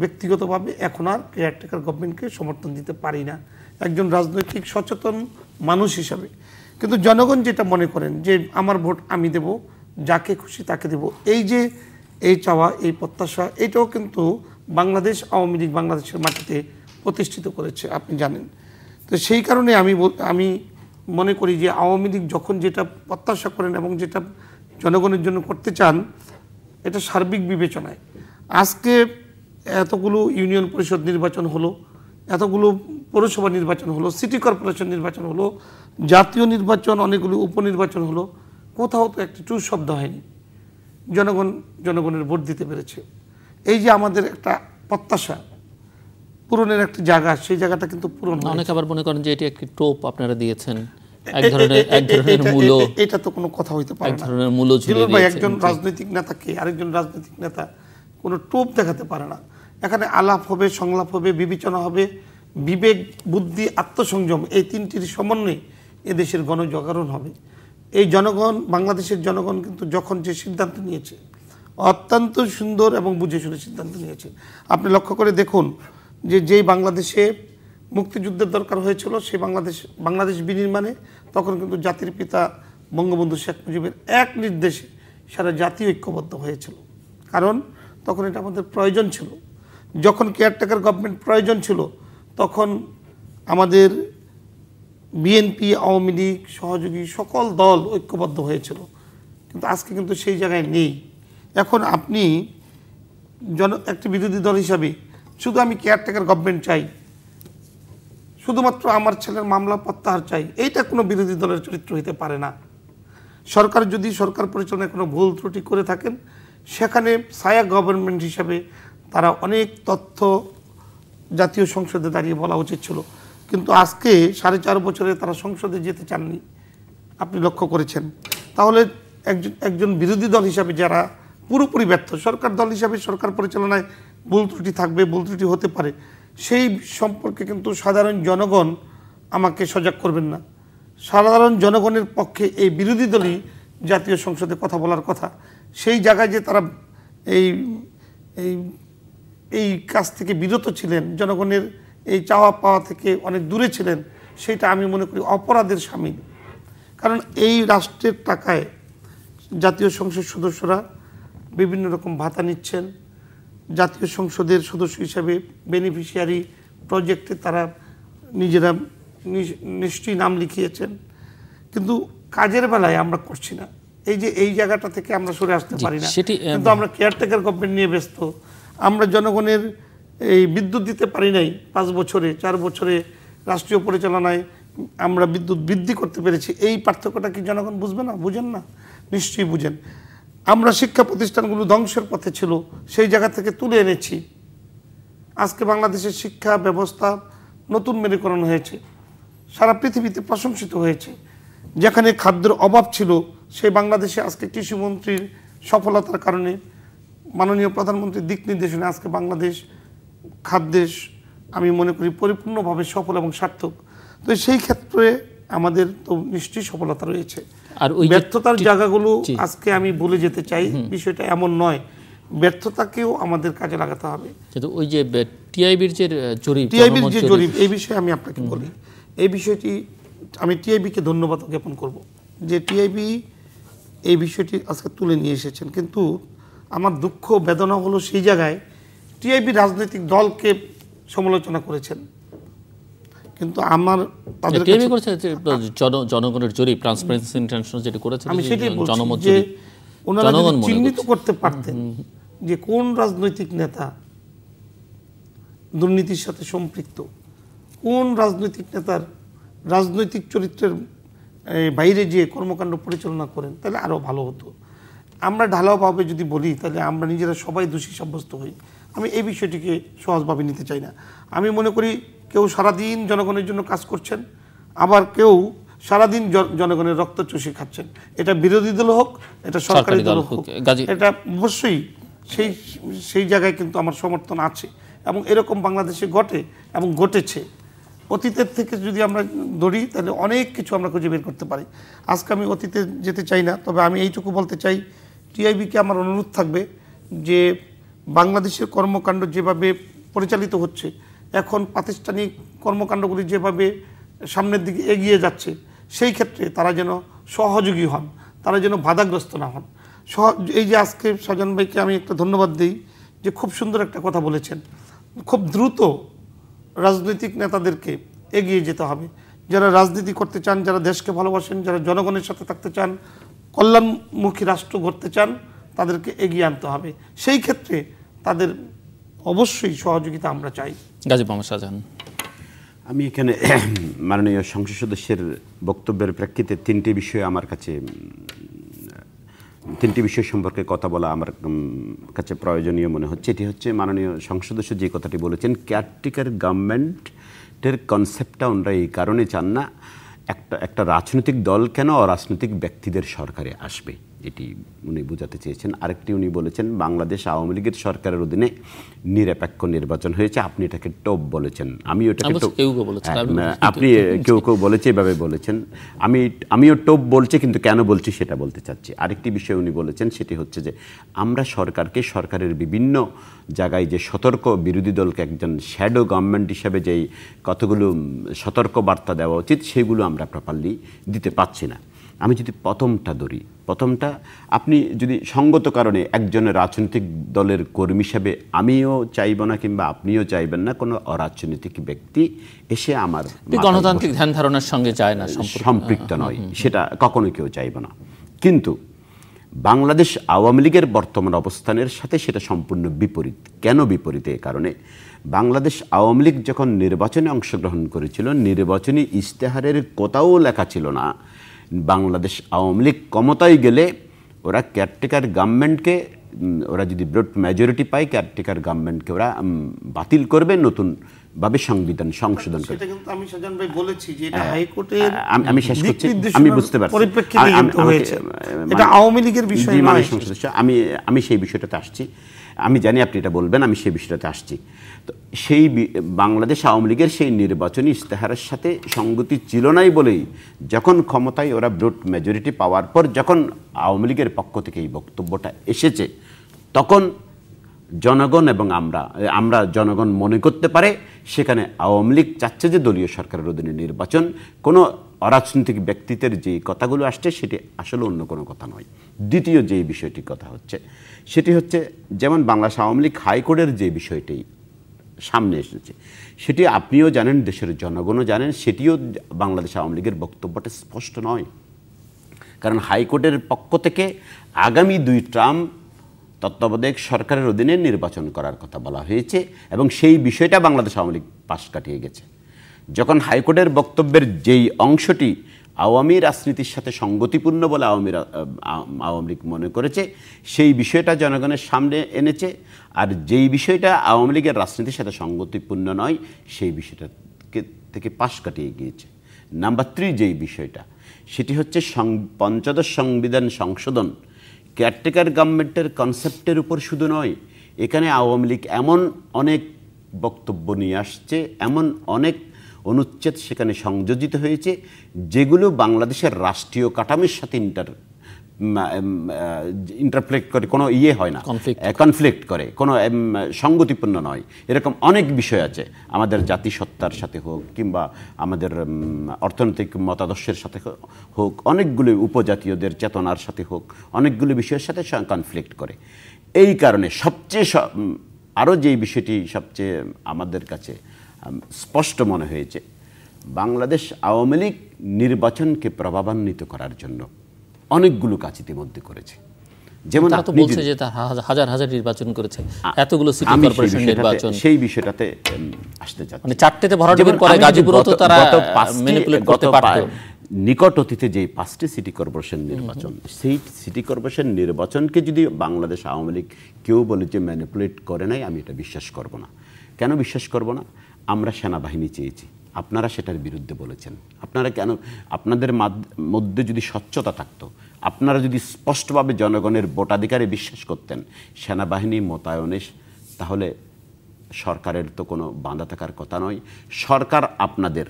ব্যক্তিগতভাবে এখন আর কেয়ারটেকার গভর্নমেন্টকে সমর্থন দিতে পারি না একজন রাজনৈতিক সচেতন মানুষ হিসাবে। কিন্তু জনগণ যেটা মনে করেন যে আমার ভোট আমি দেব, যাকে খুশি তাকে দেব, এই যে এই চাওয়া, এই প্রত্যাশা, এটাও কিন্তু বাংলাদেশ আওয়ামী লীগ বাংলাদেশের মাটিতে প্রতিষ্ঠিত করেছে, আপনি জানেন। তো সেই কারণে আমি মনে করি যে আওয়ামী লীগ যখন যেটা প্রত্যাশা করেন এবং যেটা জনগণের জন্য করতে চান, এটা সার্বিক বিবেচনায় আজকে এতগুলো ইউনিয়ন পরিষদ নির্বাচন হলো, এতগুলো পৌরসভা নির্বাচন হলো, সিটি কর্পোরেশন নির্বাচন হলো, জাতীয় নির্বাচন, অনেকগুলো উপনির্বাচন হলো, কোথাও তো একটি টু শব্দ হয়নি। জনগণের ভোট দিতে পেরেছে। এই যে আমাদের একটা প্রত্যাশা পূরণের একটা জায়গা, সেই জায়গাটা কিন্তু পূরণ।
অনেকে আবার মনে করেন যে এটি একটি টোপ আপনারা দিয়েছেন, এক ধরনের মূল্য,
এটা তো কোনো কথা হইতে পারে না।
এক ধরনের মূল্য ঝুলিয়ে দিয়েছেন।
একজন রাজনৈতিক নেতাকে আরেকজন রাজনৈতিক নেতা কোনো টোপ দেখাতে পারে না। এখানে আলাপ হবে, সংলাপ হবে, বিবেচনা হবে, বিবেক, বুদ্ধি, আত্মসংযম এই তিনটির সমন্বয়ে এদেশের গণজাগরণ হবে। এই জনগণ, বাংলাদেশের জনগণ কিন্তু যখন যে সিদ্ধান্ত নিয়েছে অত্যন্ত সুন্দর এবং বুঝে শুনে সিদ্ধান্ত নিয়েছে। আপনি লক্ষ্য করে দেখুন যে যেই বাংলাদেশে মুক্তিযুদ্ধের দরকার হয়েছিল সেই বাংলাদেশ বিনির্মাণে তখন কিন্তু জাতির পিতা বঙ্গবন্ধু শেখ মুজিবের এক নির্দেশে সারা জাতি ঐক্যবদ্ধ হয়েছিল। কারণ তখন এটা আমাদের প্রয়োজন ছিল। যখন কেয়ারটেকার গভর্নমেন্ট প্রয়োজন ছিল তখন আমাদের বিএনপি, আওয়ামী লীগ, সহযোগী সকল দল ঐক্যবদ্ধ হয়েছিল, কিন্তু আজকে কিন্তু সেই জায়গায় নেই। এখন আপনি একটি বিরোধী দল হিসাবে শুধু আমি কেয়ারটেকার গভর্নমেন্ট চাই, শুধুমাত্র আমার ছেলের মামলা প্রত্যাহার চাই, এইটা কোনো বিরোধী দলের চরিত্র হতে পারে না। সরকার যদি সরকার পরিচালনায় কোনো ভুল ত্রুটি করে থাকেন সেখানে ছায়া গভর্নমেন্ট হিসাবে তারা অনেক তথ্য জাতীয় সংসদে দাঁড়িয়ে বলা উচিত ছিল, কিন্তু আজকে 4.5 বছরে তারা সংসদে যেতে চাননি, আপনি লক্ষ্য করেছেন। তাহলে একজন বিরোধী দল হিসাবে যারা পুরোপুরি ব্যর্থ, সরকার দল হিসাবে সরকার পরিচালনায় ভুল ত্রুটি থাকবে, ভুল ত্রুটি হতে পারে, সেই সম্পর্কে কিন্তু সাধারণ জনগণ আমাকে সজাগ করবেন না। সাধারণ জনগণের পক্ষে এই বিরোধী দলই জাতীয় সংসদে কথা বলার কথা। সেই জায়গায় যে তারা এই এই এই কাজ থেকে বিরত ছিলেন, জনগণের এই চাওয়া পাওয়া থেকে অনেক দূরে ছিলেন, সেটা আমি মনে করি অপরাধের শামিল। কারণ এই রাষ্ট্রের টাকায় জাতীয় সংসদ সদস্যরা বিভিন্ন রকম ভাতা নিচ্ছেন, জাতীয় সংসদের সদস্য হিসাবে বেনিফিশিয়ারি প্রজেক্টে তারা নিজেরা নিশ্চয়ই নাম লিখিয়েছেন, কিন্তু কাজের বেলায় আমরা করছি না। এই জায়গাটা থেকে আমরা সরে আসতে পারি না, কিন্তু আমরা কেয়ারটেকার গভর্নমেন্ট নিয়ে ব্যস্ত। আমরা জনগণের এই বিদ্যুৎ দিতে পারি নাই 5 বছরে, 4 বছরে রাষ্ট্রীয় পরিচালনায় আমরা বিদ্যুৎ বৃদ্ধি করতে পেরেছি। এই পার্থক্যটা কি জনগণ বুঝবে না? বুঝেন না? নিশ্চয়ই বুঝেন। আমরা শিক্ষা প্রতিষ্ঠানগুলো ধ্বংসের পথে ছিল, সেই জায়গা থেকে তুলে এনেছি। আজকে বাংলাদেশের শিক্ষা ব্যবস্থা নতুন মেরুকরণ হয়েছে, সারা পৃথিবীতে প্রশংসিত হয়েছে। যেখানে খাদ্যের অভাব ছিল সেই বাংলাদেশে আজকে কৃষিমন্ত্রীর সফলতার কারণে, মাননীয় প্রধানমন্ত্রীর দিক নির্দেশনে আজকে বাংলাদেশ খাদ্যের আমি মনে করি পরিপূর্ণভাবে সফল এবং সার্থক। তো সেই ক্ষেত্রে আমাদের তো নিশ্চয়ই সফলতা রয়েছে। আর ওই ব্যর্থতার জায়গাগুলো আজকে আমি বলে যেতে চাই, বিষয়টা এমন নয়, ব্যর্থতাকেও আমাদের কাজে লাগাতে হবে।
কিন্তু ওই যে টিআইবির যে জরিপ,
এই বিষয়ে আমি আপনাকে বলি, এই বিষয়টি আমি টিআইবিকে ধন্যবাদ জ্ঞাপন করব যে টিআইবি এই বিষয়টি আজকে তুলে নিয়ে এসেছেন। কিন্তু আমার দুঃখ বেদনা হলো সেই জায়গায় টিআইবি রাজনৈতিক দলকে সমালোচনা করেছেন, কিন্তু আমার তাদের
জনগণের জরিপ ট্রান্সপারেন্সি ইন্টারন্যাশনাল যেটা করেছে
আমি সেটাই বলছি যে ওনারা চিহ্নিত করতে পারতেন যে কোন রাজনৈতিক নেতা দুর্নীতির সাথে সম্পৃক্ত, কোন রাজনৈতিক নেতার রাজনৈতিক চরিত্রের বাইরে যে কর্মকাণ্ড পরিচালনা করেন, তাহলে আরও ভালো হতো। আমরা ঢালাওভাবে যদি বলি তাহলে আমরা নিজেরা সবাই দোষী সাব্যস্ত হই। আমি এই বিষয়টিকে সহজভাবে নিতে চাই না। আমি মনে করি কেউ সারাদিন জনগণের জন্য কাজ করছেন, আবার কেউ সারাদিন জনগণের রক্ত চুষে খাচ্ছেন। এটা বিরোধী দল হোক, এটা সরকারি দল হোক, এটা অবশ্যই সেই জায়গায় কিন্তু আমার সমর্থন আছে এবং এরকম বাংলাদেশে ঘটে এবং ঘটেছে। অতীতের থেকে যদি আমরা ধরি তাহলে অনেক কিছু আমরা খুঁজে বের করতে পারি। আজকে আমি অতীতে যেতে চাই না, তবে আমি এইটুকু বলতে চাই টিআইবিকে আমার অনুরোধ থাকবে যে বাংলাদেশের কর্মকাণ্ড যেভাবে পরিচালিত হচ্ছে, এখন প্রাতিষ্ঠানিক কর্মকাণ্ডগুলি যেভাবে সামনের দিকে এগিয়ে যাচ্ছে, সেই ক্ষেত্রে তারা যেন সহযোগী হন, তারা যেন বাধাগ্রস্ত না হন। এই যে আজকে সজন ভাইকে আমি একটা ধন্যবাদ দিই যে খুব সুন্দর একটা কথা বলেছেন, খুব দ্রুত রাজনৈতিক নেতাদেরকে এগিয়ে যেতে হবে। যারা রাজনীতি করতে চান, যারা দেশকে ভালোবাসেন, যারা জনগণের সাথে থাকতে চান, কল্যাণমুখী রাষ্ট্র গড়তে চান, তাদেরকে এগিয়ে আনতে হবে। সেই ক্ষেত্রে তাদের অবশ্যই সহযোগিতা আমরা চাই।
গাজী মোহাম্মদ শাহজাহান,
আমি এখানে মাননীয় সংসদ সদস্যের বক্তব্যের প্রেক্ষিতে তিনটি বিষয় সম্পর্কে কথা বলা আমার কাছে প্রয়োজনীয় মনে হচ্ছে। এটি হচ্ছে মাননীয় সংসদ সদস্য যে কথাটি বলেছেন, কেয়ারটেকার গভর্নমেন্টের কনসেপ্টটা ওনারা এই কারণে চান না, একটা রাজনৈতিক দল কেন অরাজনৈতিক ব্যক্তিদের সরকারে আসবে। এটি উনি বোঝাতে চেয়েছেন। আরেকটি উনি বলেছেন বাংলাদেশ আওয়ামী লীগের সরকারের অধীনে নিরপেক্ষ নির্বাচন হয়েছে, আপনি এটাকে টোপ বলেছেন। আমি ওটাকে আপনি কেউ কেউ বলেছে, এভাবে বলেছেন। আমিও টোপ বলছি, কিন্তু কেন বলছি সেটা বলতে চাচ্ছি। আরেকটি বিষয় উনি বলেছেন, সেটি হচ্ছে যে আমরা সরকারের বিভিন্ন জায়গায় যে সতর্ক, বিরোধী দলকে একজন শ্যাডো গভর্নমেন্ট হিসাবে যেই কতগুলো সতর্ক বার্তা দেওয়া উচিত সেগুলো আমরা প্রপারলি দিতে পারছি না। আমি যদি প্রথমটা আপনি যদি সঙ্গত কারণে একজনের রাজনৈতিক দলের কর্মী হিসাবে আমিও চাইব না, কিংবা আপনিও চাইবেন না কোনো অরাজনৈতিক ব্যক্তি এসে আমার
গণতান্ত্রিক ধ্যান ধারণার সঙ্গে যায় না,
সম্পৃক্ত নয়, সেটা কখনোই কেউ চাইব না। কিন্তু বাংলাদেশ আওয়ামী লীগের বর্তমান অবস্থানের সাথে সেটা সম্পূর্ণ বিপরীত। কেন বিপরীত? এই কারণে বাংলাদেশ আওয়ামী লীগ যখন নির্বাচনে অংশগ্রহণ করেছিল, নির্বাচনী ইশতেহারের কোথাও লেখা ছিল না বাংলাদেশ আওয়ামী লীগ ক্ষমতায় গেলে ওরা কেয়ারটেকার গভর্নমেন্টকে, ওরা যদি ব্রড মেজরিটি পায়, কেয়ারটেকার গভর্নমেন্টকে ওরা বাতিল করবে, নতুনভাবে সংবিধান সংশোধন করবে।
আমি সাজান ভাই বলেছি যে এটা হাইকোর্টের,
আমি শেষ করছি, আমি বুঝতে পারছি
এটা আওয়ামী লীগের বিষয় নয়।
আমি সেই বিষয়টাতে আসছি, আমি জানি আপনি এটা বলবেন, আমি সেই বিষয়টাতে আসছি। তো সেই বাংলাদেশ আওয়ামী লীগের সেই নির্বাচনী ইশতেহারের সাথে সঙ্গতি ছিল নাই বলেই যখন ক্ষমতায় ওরা ব্রড মেজরিটি পাওয়ার পর যখন আওয়ামী লীগের পক্ষ থেকে এই বক্তব্যটা এসেছে, তখন জনগণ এবং আমরা জনগণ মনে করতে পারে সেখানে আওয়ামী লীগ চাচ্ছে যে দলীয় সরকারের অধীনে নির্বাচন, কোনো অরাজনৈতিক ব্যক্তিত্বের যে কথাগুলো আসছে সেটি আসলে অন্য কোনো কথা নয়। দ্বিতীয় যে বিষয়টি কথা হচ্ছে সেটি হচ্ছে, যেমন বাংলাদেশ আওয়ামী লীগ হাইকোর্টের যে বিষয়টি সামনে এসেছে, সেটি আপনিও জানেন, দেশের জনগণও জানেন, সেটিও বাংলাদেশ আওয়ামী লীগের বক্তব্যটা স্পষ্ট নয়। কারণ হাইকোর্টের পক্ষ থেকে আগামী 2 টার্ম তত্ত্বাবধায়ক সরকারের অধীনে নির্বাচন করার কথা বলা হয়েছে, এবং সেই বিষয়টা বাংলাদেশ আওয়ামী লীগ পাশ কাটিয়ে গেছে। যখন হাইকোর্টের বক্তব্যের যেই অংশটি আওয়ামী রাজনীতির সাথে সঙ্গতিপূর্ণ বলে আওয়ামী লীগ মনে করেছে, সেই বিষয়টা জনগণের সামনে এনেছে, আর যেই বিষয়টা আওয়ামী লীগের রাজনীতির সাথে সঙ্গতিপূর্ণ নয় সেই বিষয়টা থেকে পাশ কাটিয়ে গিয়েছে। নাম্বার 3 যেই বিষয়টা, সেটি হচ্ছে পঞ্চদশ সংবিধান সংশোধন কেয়ারটেকার গভর্নমেন্টের কনসেপ্টের উপর শুধু নয়, এখানে আওয়ামী লীগ এমন অনেক বক্তব্য নিয়ে আসছে, এমন অনেক অনুচ্ছেদ সেখানে সংযোজিত হয়েছে যেগুলো বাংলাদেশের রাষ্ট্রীয় কাঠামোর সাথে ইন্টারপ্লেট করে, কোনো হয় না, কনফ্লিক্ট করে, কোনো সঙ্গতিপূর্ণ নয়। এরকম অনেক বিষয় আছে, আমাদের জাতিসত্তার সাথে হোক, কিংবা আমাদের অর্থনৈতিক মতাদর্শের সাথে হোক, অনেকগুলো উপজাতীয়দের চেতনার সাথে হোক, অনেকগুলো বিষয়ের সাথে কনফ্লিক্ট করে। এই কারণে আরও যেই বিষয়টি সবচেয়ে আমাদের কাছে স্পষ্ট মনে হয়েছে, বাংলাদেশ আওয়ামী লীগ নির্বাচনকে প্রভাবান্বিত করার জন্য অনেকগুলো কাজ ইতিমধ্যে করেছে। যেমন
বলছে যে তার হাজার হাজার নির্বাচন করেছে, এতগুলো সিটি কর্পোরেশন নির্বাচন,
সেই বিষয়টাতে আসতে চাচ্ছে।
মানে 4টেতে ভরাডুবির পরে গাজীপুরও তো তারা ম্যানিপুলেট করতে পারত।
নিকট অতীতে যে 5টি সিটি কর্পোরেশন নির্বাচন, সেই সিটি কর্পোরেশন নির্বাচনকে যদি বাংলাদেশ আওয়ামী লীগ কেউ বলে যে ম্যানিপুলেট করে নাই, আমি এটা বিশ্বাস করব না। কেন বিশ্বাস করব না? আমরা সেনাবাহিনী চেয়েছি, আপনারা সেটার বিরুদ্ধে বলেছেন। আপনারা কেন? আপনাদের মধ্যে যদি স্বচ্ছতা থাকতো, আপনারা যদি স্পষ্টভাবে জনগণের ভোটাধিকারে বিশ্বাস করতেন সেনাবাহিনী মোতায়েনে, তাহলে সরকারের তো কোনো বাঁধা থাকার কথা নয়। সরকার আপনাদের,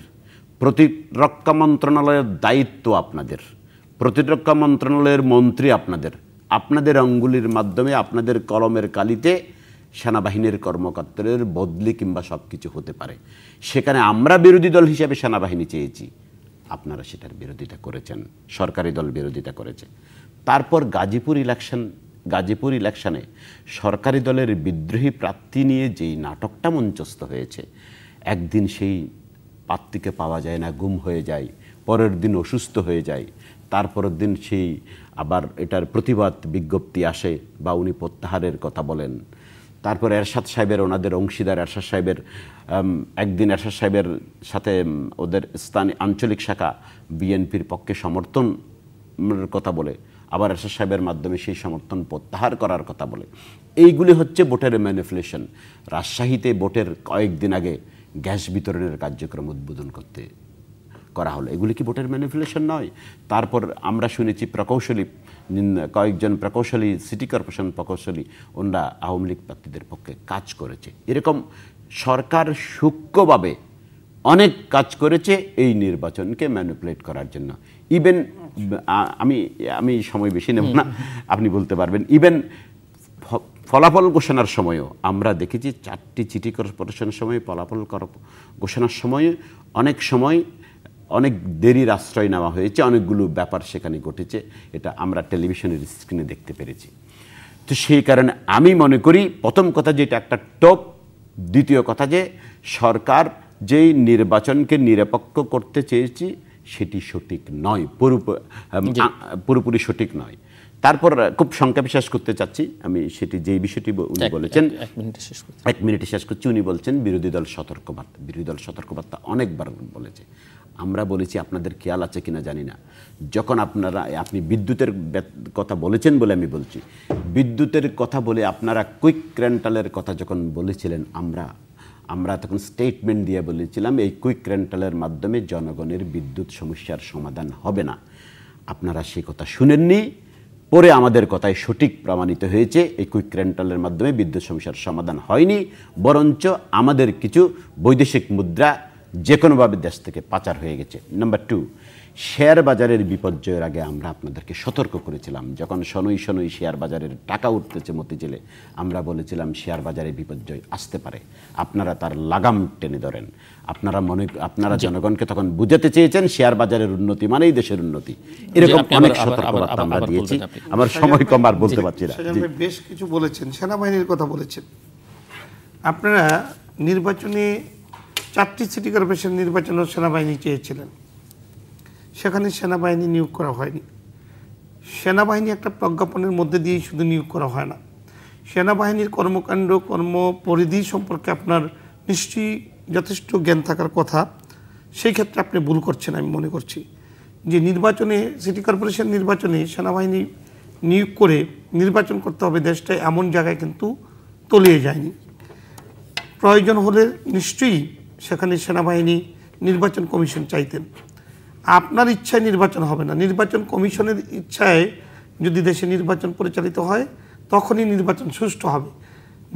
প্রতিরক্ষা মন্ত্রণালয়ের দায়িত্ব আপনাদের, প্রতিরক্ষা মন্ত্রণালয়ের মন্ত্রী আপনাদের অঙ্গুলির মাধ্যমে, আপনাদের কলমের কালিতে সেনাবাহিনীর কর্মকর্তাদের বদলি কিংবা সব কিছু হতে পারে। সেখানে আমরা বিরোধী দল হিসেবে সেনাবাহিনী চেয়েছি, আপনারা সেটার বিরোধিতা করেছেন, সরকারি দল বিরোধিতা করেছে। তারপর গাজীপুর ইলেকশনে সরকারি দলের বিদ্রোহী প্রার্থী নিয়ে যেই নাটকটা মঞ্চস্থ হয়েছে, একদিন সেই প্রার্থীকে পাওয়া যায় না, গুম হয়ে যায়, পরের দিন অসুস্থ হয়ে যায়, তারপরের দিন সেই আবার এটার প্রতিবাদ বিজ্ঞপ্তি আসে বা উনি প্রত্যাহারের কথা বলেন। তারপর এরশাদ সাহেবের, ওনাদের অংশীদার এরশাদ সাহেবের, একদিন এরশাদ সাহেবের সাথে ওদের স্থানীয় আঞ্চলিক শাখা বিএনপির পক্ষে সমর্থনের কথা বলে, আবার এরশাদ সাহেবের মাধ্যমে সেই সমর্থন প্রত্যাহার করার কথা বলে। এইগুলি হচ্ছে ভোটের ম্যানিপুলেশন। রাজশাহীতে ভোটের কয়েকদিন আগে গ্যাস বিতরণের কার্যক্রম উদ্বোধন করা হলো, এগুলি কি ভোটের ম্যানিপুলেশন নয়? তারপর আমরা শুনেছি প্রকৌশলী কয়েকজন প্রকৌশলী, সিটি কর্পোরেশন প্রকৌশলী, ওনারা আওয়ামী লীগ প্রার্থীদের পক্ষে কাজ করেছে। এরকম সরকার সূক্ষ্মভাবে অনেক কাজ করেছে এই নির্বাচনকে ম্যানিপুলেট করার জন্য। ইভেন আমি সময় বেশি নেব না, আপনি বলতে পারবেন। ইভেন ফলাফল ঘোষণার সময়ও আমরা দেখেছি 4টি সিটি কর্পোরেশনের সময় ফলাফল ঘোষণার সময়ে অনেক সময় অনেক দেরির আশ্রয় নেওয়া হয়েছে, অনেকগুলো ব্যাপার সেখানে ঘটেছে, এটা আমরা টেলিভিশনের স্ক্রিনে দেখতে পেরেছি। তো সেই কারণে আমি মনে করি প্রথম কথা যেটা একটা টপ, দ্বিতীয় কথা যে সরকার যেই নির্বাচনকে নিরপেক্ষ করতে চেয়েছি সেটি সঠিক নয়, পুরোপুরি সঠিক নয়। তারপর খুব সংক্ষেপে শেষ করতে চাচ্ছি আমি, সেটি যেই বিষয়টি উনি বলেছেন, 1 মিনিটে শেষ করছি। উনি বলছেন বিরোধী দল সতর্কবার্তা। বিরোধী দল সতর্কবার্তা অনেকবার বলেছে, আমরা বলেছি, আপনাদের খেয়াল আছে কিনা জানি না, যখন আপনি বিদ্যুতের কথা বলেছেন বলে আমি বলছি, বিদ্যুতের কথা বলে আপনারা কুইক রেন্টালের কথা যখন বলেছিলেন, আমরা তখন স্টেটমেন্ট দিয়ে বলেছিলাম এই কুইক রেন্টালের মাধ্যমে জনগণের বিদ্যুৎ সমস্যার সমাধান হবে না। আপনারা সেই কথা শুনেননি, পরে আমাদের কথাই সঠিক প্রমাণিত হয়েছে, এই কুইক রেন্টালের মাধ্যমে বিদ্যুৎ সমস্যার সমাধান হয়নি, বরঞ্চ আমাদের কিছু বৈদেশিক মুদ্রা যে কোনোভাবে দেশ থেকে পাচার হয়ে গেছে। নাম্বার 2, শেয়ার বাজারের বিপর্যয়ের আগে আমরা আপনাদেরকে সতর্ক করেছিলাম, যখন শনৈ শনৈ শেয়ার বাজারের টাকা উঠতেছে মতিঝিলে, আমরা বলেছিলাম শেয়ার বাজারে বিপর্যয় আসতে পারে, আপনারা তার লাগাম টেনে ধরেন। আপনারা জনগণকে তখন বুঝাতে চেয়েছেন শেয়ার বাজারের উন্নতি মানেই দেশের উন্নতি, এরকম অনেক সতর্কবার্তা আমরা দিয়েছি। আমার সময় কম, আর বলতে পারছি না।
বেশ কিছু বলেছেন, সেনাবাহিনীর কথা বলেছেন। আপনারা নির্বাচনে 4টি সিটি কর্পোরেশন নির্বাচনে সেনাবাহিনী চেয়েছিলেন, সেখানে সেনাবাহিনী নিয়োগ করা হয়নি। সেনাবাহিনী একটা প্রজ্ঞাপনের মধ্যে দিয়েই শুধু নিয়োগ করা হয় না, সেনাবাহিনীর কর্মকাণ্ড কর্মপরিধি সম্পর্কে আপনার নিশ্চয়ই যথেষ্ট জ্ঞান থাকার কথা। সেই ক্ষেত্রে আপনি ভুল করছেন আমি মনে করছি, যে নির্বাচনে সিটি কর্পোরেশন নির্বাচনে সেনাবাহিনী নিয়োগ করে নির্বাচন করতে হবে দেশটা এমন জায়গায় কিন্তু তলিয়ে যায়নি। প্রয়োজন হলে নিশ্চয়ই সেখানে সেনাবাহিনী নির্বাচন কমিশন চাইতেন। আপনার ইচ্ছায় নির্বাচন হবে না, নির্বাচন কমিশনের ইচ্ছায় যদি দেশে নির্বাচন পরিচালিত হয় তখনই নির্বাচন সুষ্ঠু হবে।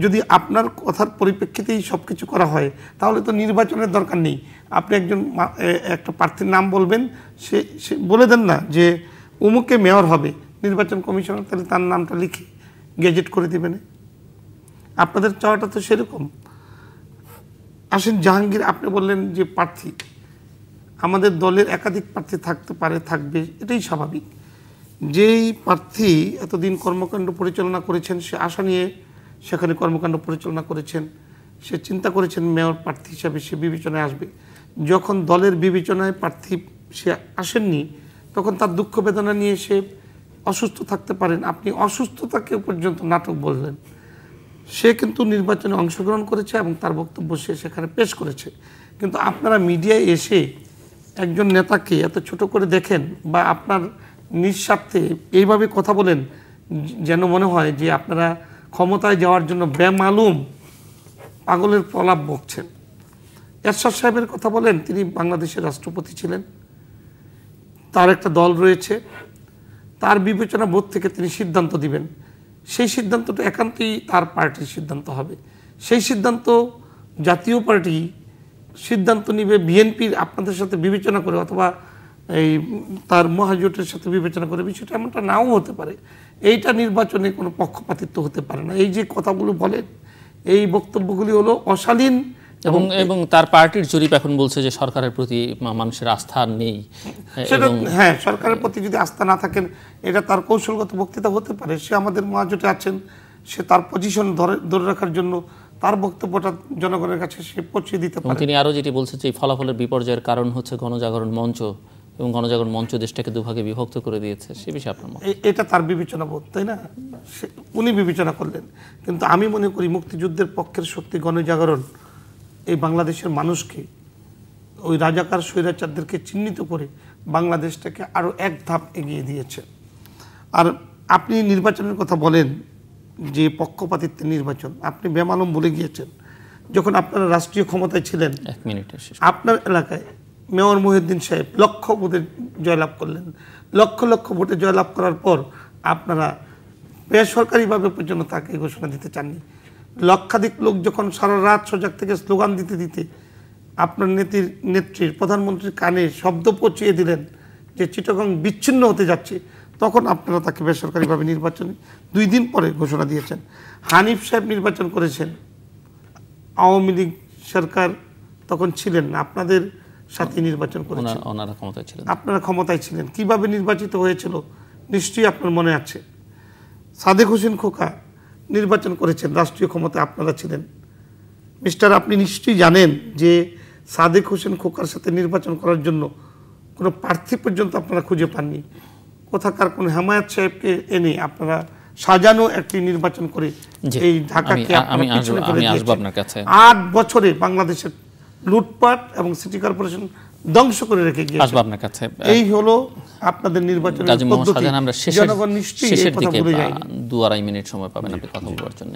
যদি আপনার কথার পরিপ্রেক্ষিতেই সব কিছু করা হয় তাহলে তো নির্বাচনের দরকার নেই। আপনি একটা প্রার্থীর নাম বলবেন, সে বলে দেন না যে অমুকে মেয়র হবে, নির্বাচন কমিশনার তাহলে তার নামটা লিখে গেজেট করে দেবেন। আপনাদের চাওয়াটা তো সেরকম। আসেন জাহাঙ্গীর, আপনি বললেন যে প্রার্থী, আমাদের দলের একাধিক প্রার্থী থাকতে পারে, থাকবে, এটাই স্বাভাবিক। যেই প্রার্থী এতদিন কর্মকাণ্ড পরিচালনা করেছেন, সে আশা নিয়ে সেখানে কর্মকাণ্ড পরিচালনা করেছেন, সে চিন্তা করেছেন মেয়র প্রার্থী হিসাবে সে বিবেচনায় আসবে। যখন দলের বিবেচনায় প্রার্থী সে আসেননি, তখন তার দুঃখ বেদনা নিয়ে সে অসুস্থ থাকতে পারেন। আপনি অসুস্থতাকে পর্যন্ত নাটক বললেন। সে কিন্তু নির্বাচনে অংশগ্রহণ করেছে এবং তার বক্তব্য সে সেখানে পেশ করেছে। কিন্তু আপনারা মিডিয়ায় এসে একজন নেতাকে এত ছোট করে দেখেন বা আপনার নিঃস্বার্থে এইভাবে কথা বলেন, যেন মনে হয় যে আপনারা ক্ষমতায় যাওয়ার জন্য বেমালুম পাগলের প্রলাপ বকছেন। এরশাদ সাহেবের কথা বলেন, তিনি বাংলাদেশের রাষ্ট্রপতি ছিলেন, তার একটা দল রয়েছে, তার বিবেচনা বোধ থেকে তিনি সিদ্ধান্ত দিবেন। সেই সিদ্ধান্তটা একান্তই তার পার্টির সিদ্ধান্ত হবে। সেই সিদ্ধান্ত জাতীয় পার্টি সিদ্ধান্ত নিবে বিএনপির আপনাদের সাথে বিবেচনা করে, অথবা এই তার মহাজোটের সাথে বিবেচনা করে। বিষয়টা এমনটা নাও হতে পারে। এইটা নির্বাচনে কোনো পক্ষপাতিত্ব হতে পারে না। এই যে কথাগুলো বলেন, এই বক্তব্যগুলি হলো অশালীন।
এবং তার পার্টির জরিপ এখন বলছে যে সরকারের প্রতি মানুষের আস্থা নেই।
হ্যাঁ, সরকারের প্রতি যদি আস্থা না থাকেন, এটা তার কৌশলগত বক্তৃতা হতে পারে। সে আমাদের মহাজোটে আছেন, সে তার পজিশন ধরে রাখার জন্য তার বক্তব্যটা জনগণের কাছে সে পৌঁছে দিতে পারে।
তিনি আরও যেটি বলছে যে ফলাফলের বিপর্যয়ের কারণ হচ্ছে গণজাগরণ মঞ্চ, এবং গণজাগরণ মঞ্চ দেশটাকে দুভাগে বিভক্ত করে দিয়েছে। সে বিষয়ে আপনার মত?
এটা তার বিবেচনা বোধ, তাই না? উনি বিবেচনা করলেন। কিন্তু আমি মনে করি মুক্তিযুদ্ধের পক্ষের শক্তি গণজাগরণ এই বাংলাদেশের মানুষকে, ওই রাজাকার স্বৈরাচারদেরকে চিহ্নিত করে বাংলাদেশটাকে আরও এক ধাপ এগিয়ে দিয়েছে। আর আপনি নির্বাচনের কথা বলেন যে পক্ষপাতিত্বের নির্বাচন, আপনি বেমালুম বলে গিয়েছেন। যখন আপনারা রাষ্ট্রীয় ক্ষমতায় ছিলেন, আপনার এলাকায় মেয়র মহিউদ্দিন সাহেব লক্ষ ভোটে জয়লাভ করলেন। লক্ষ লক্ষ ভোটে জয়লাভ করার পর আপনারা বেসরকারিভাবে পর্যন্ত তাকে ঘোষণা দিতে চাননি। লক্ষাধিক লোক যখন সারা রাত সজাগ থেকে স্লোগান দিতে দিতে আপনার নেত্রীর প্রধানমন্ত্রীর কানে শব্দ পৌঁছিয়ে দিলেন যে চিটাগং বিচ্ছিন্ন হতে যাচ্ছে, তখন আপনারা তাকে বেসরকারিভাবে নির্বাচনে 2 দিন পরে ঘোষণা দিয়েছেন। হানিফ সাহেব নির্বাচন করেছেন, আওয়ামী লীগ সরকার তখন ছিলেন না, আপনাদের সাথে নির্বাচন করেছেন, আপনারা ক্ষমতায় ছিলেন। কিভাবে নির্বাচিত হয়েছিল নিশ্চয়ই আপনার মনে আছে। সাদেক হোসেন খোকা নির্বাচন করেছেন, রাষ্ট্রীয় ক্ষমতায় আপনারা ছিলেন। মিস্টার, আপনি নিশ্চয়ই জানেন যে সাদেক হোসেন খোকার সাথে নির্বাচন করার জন্য কোনো প্রার্থী পর্যন্ত আপনারা খুঁজে পাননি। কোথাকার কোন হেমায়েত সাহেবকে এনে আপনারা সাজানো একটি নির্বাচন করে এই ঢাকাকে 8 বছরে বাংলাদেশের লুটপাট এবং সিটি কর্পোরেশন ধ্বংস করে রেখে গিয়েছে। এই হলো আপনাদের নির্বাচনের পদ্ধতি। জনগণ নিশ্চয়ই এই কথা ভুলে যায়নি।
2-2.5 মিনিট সময় পাবেন আপনি কথা বলার জন্য।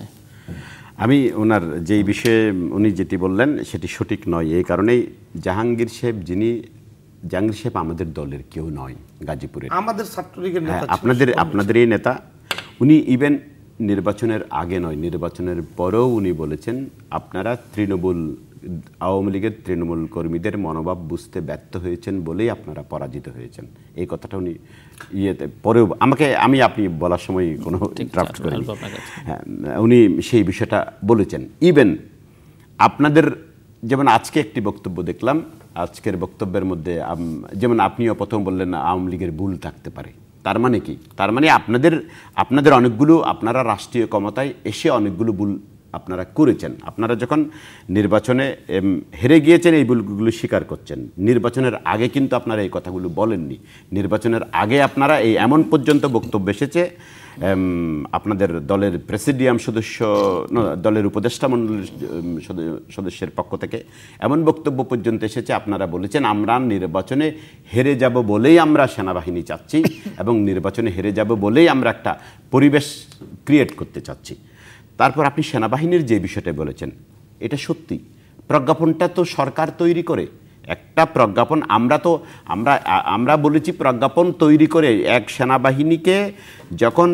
আমি ওনার যেই বিষয়ে উনি যেটি বললেন সেটি সঠিক নয়। এই কারণেই জাহাঙ্গীর সাহেব আমাদের দলের কেউ নয়, গাজীপুরের
আমাদের ছাত্রলীগের নেতা,
আপনাদের এই নেতা। উনি ইভেন নির্বাচনের আগে নয়, নির্বাচনের পরেও উনি বলেছেন আপনারা আওয়ামী লীগের তৃণমূল কর্মীদের মনোভাব বুঝতে ব্যর্থ হয়েছেন বলেই আপনারা পরাজিত হয়েছেন। এই কথাটা উনি পরেও আপনি বলার সময় কোনো ড্রাফট করেন, হ্যাঁ, উনি সেই বিষয়টা বলেছেন। ইভেন আপনাদের যেমন আজকে একটি বক্তব্য দেখলাম, আজকের বক্তব্যের মধ্যে যেমন আপনিও প্রথম বললেন আওয়ামী লীগের ভুল থাকতে পারে। তার মানে কি? তার মানে আপনাদের অনেকগুলো, আপনারা রাষ্ট্রীয় ক্ষমতায় এসে অনেকগুলো ভুল আপনারা করেছেন। আপনারা যখন নির্বাচনে হেরে গিয়েছেন এই ভুলগুলো স্বীকার করছেন। নির্বাচনের আগে কিন্তু আপনারা এই কথাগুলো বলেননি। নির্বাচনের আগে আপনারা এমন পর্যন্ত বক্তব্য এসেছে, আপনাদের দলের প্রেসিডিয়াম সদস্য, দলের উপদেষ্টা মণ্ডলীর সদস্যের পক্ষ থেকে এমন বক্তব্য পর্যন্ত এসেছে, আপনারা বলেছেন আমরা নির্বাচনে হেরে যাব বলেই আমরা সেনাবাহিনী চাচ্ছি এবং নির্বাচনে হেরে যাব বলেই আমরা একটা পরিবেশ ক্রিয়েট করতে চাচ্ছি। তারপর আপনি সেনাবাহিনীর যে বিষয়টা বলেছেন এটা সত্যি। প্রজ্ঞাপনটা তো সরকার তৈরি করে, একটা প্রজ্ঞাপন আমরা বলেছি প্রজ্ঞাপন তৈরি করে এক সেনাবাহিনীকে যখন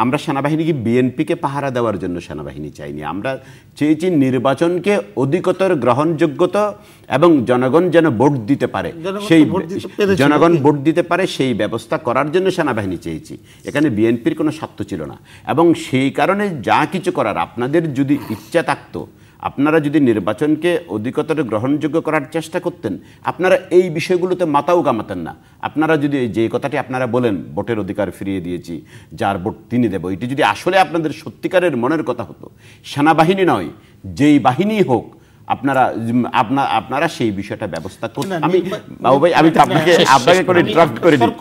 আমরা সেনাবাহিনীকে বিএনপিকে পাহারা দেওয়ার জন্য সেনাবাহিনী চাইনি, আমরা চেয়েছি নির্বাচনকে অধিকতর গ্রহণযোগ্যতা এবং জনগণ যেন ভোট দিতে পারে, সেই ব্যবস্থা করার জন্য সেনাবাহিনী চেয়েছি। এখানে বিএনপির কোনো স্বার্থ ছিল না। এবং সেই কারণে যা কিছু করার আপনাদের যদি ইচ্ছা থাকতো, আপনারা যদি নির্বাচনকে অধিকতর গ্রহণযোগ্য করার চেষ্টা করতেন, আপনারা এই বিষয়গুলোতে মাথাও ঘামাতেন না। আপনারা যদি যে কথাটি আপনারা বলেন ভোটের অধিকার ফিরিয়ে দিয়েছি, যার ভোট তিনি দেব, এটি যদি আসলে আপনাদের সত্যিকারের মনের কথা হতো, সেনাবাহিনী নয় যেই বাহিনী হোক, আপনারা সেই বিষয়টা ব্যবস্থা করতেন। আমি তো আপনাকে করে ড্রাফট করে দিই,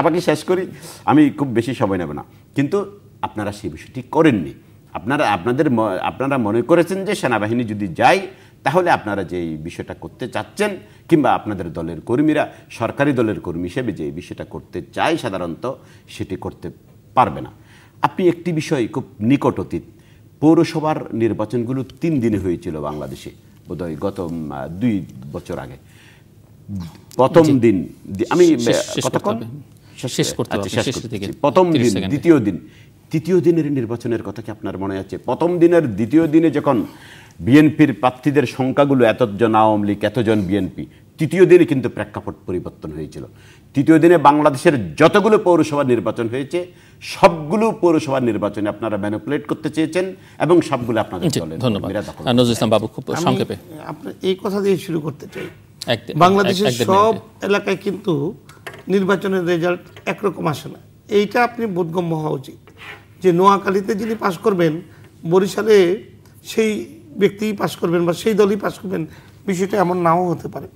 আমাকে শেষ করি, আমি খুব বেশি সময় নেব না। কিন্তু আপনারা সেই বিষয়টি করেননি। আপনারা মনে করেছেন যে সেনাবাহিনী যদি যায় তাহলে আপনারা যেই বিষয়টা করতে চাচ্ছেন, কিংবা আপনাদের দলের কর্মীরা সরকারি দলের কর্মী হিসেবে যে বিষয়টা করতে চায় সাধারণত সেটি করতে পারবে না। আপনি একটি বিষয় খুব নিকট অতীত, পৌরসভার নির্বাচনগুলো 3 দিনে হয়েছিল বাংলাদেশে, বোধহয় গত 2 বছর আগে। প্রথম দিন আমি প্রথম দিন, তৃতীয় দিনের নির্বাচনের কথা কি আপনার মনে আছে? প্রথম দিনের দ্বিতীয় দিনে যখন বিএনপির প্রার্থীদের সংখ্যাগুলো এতজন আওয়ামী লীগ, এতজন বিএনপি, তৃতীয় দিনে কিন্তু প্রেক্ষাপট পরিবর্তন হয়েছিল। তৃতীয় দিনে বাংলাদেশের যতগুলো পৌরসভা নির্বাচন হয়েছে সবগুলো পৌরসভা নির্বাচনে আপনারা ম্যানিপুলেট করতে চেয়েছেন এবং সবগুলো আপনাদের দলের।
ধন্যবাদ। নজরুল ইসলাম বাবু, খুব সংক্ষেপে।
আপনি এই কথা দিয়ে শুরু করতে চাই। বাংলাদেশের সব এলাকায় কিন্তু নির্বাচনের রেজাল্ট একরকম আসে না। এইটা আপনি বোধগম্য হওয়া উচিত যে নোয়াখালীতে যিনি পাশ করবেন, বরিশালে সেই ব্যক্তিই পাশ করবেন বা সেই দলই পাশ করবেন, বিষয়টা এমন নাও হতে পারে।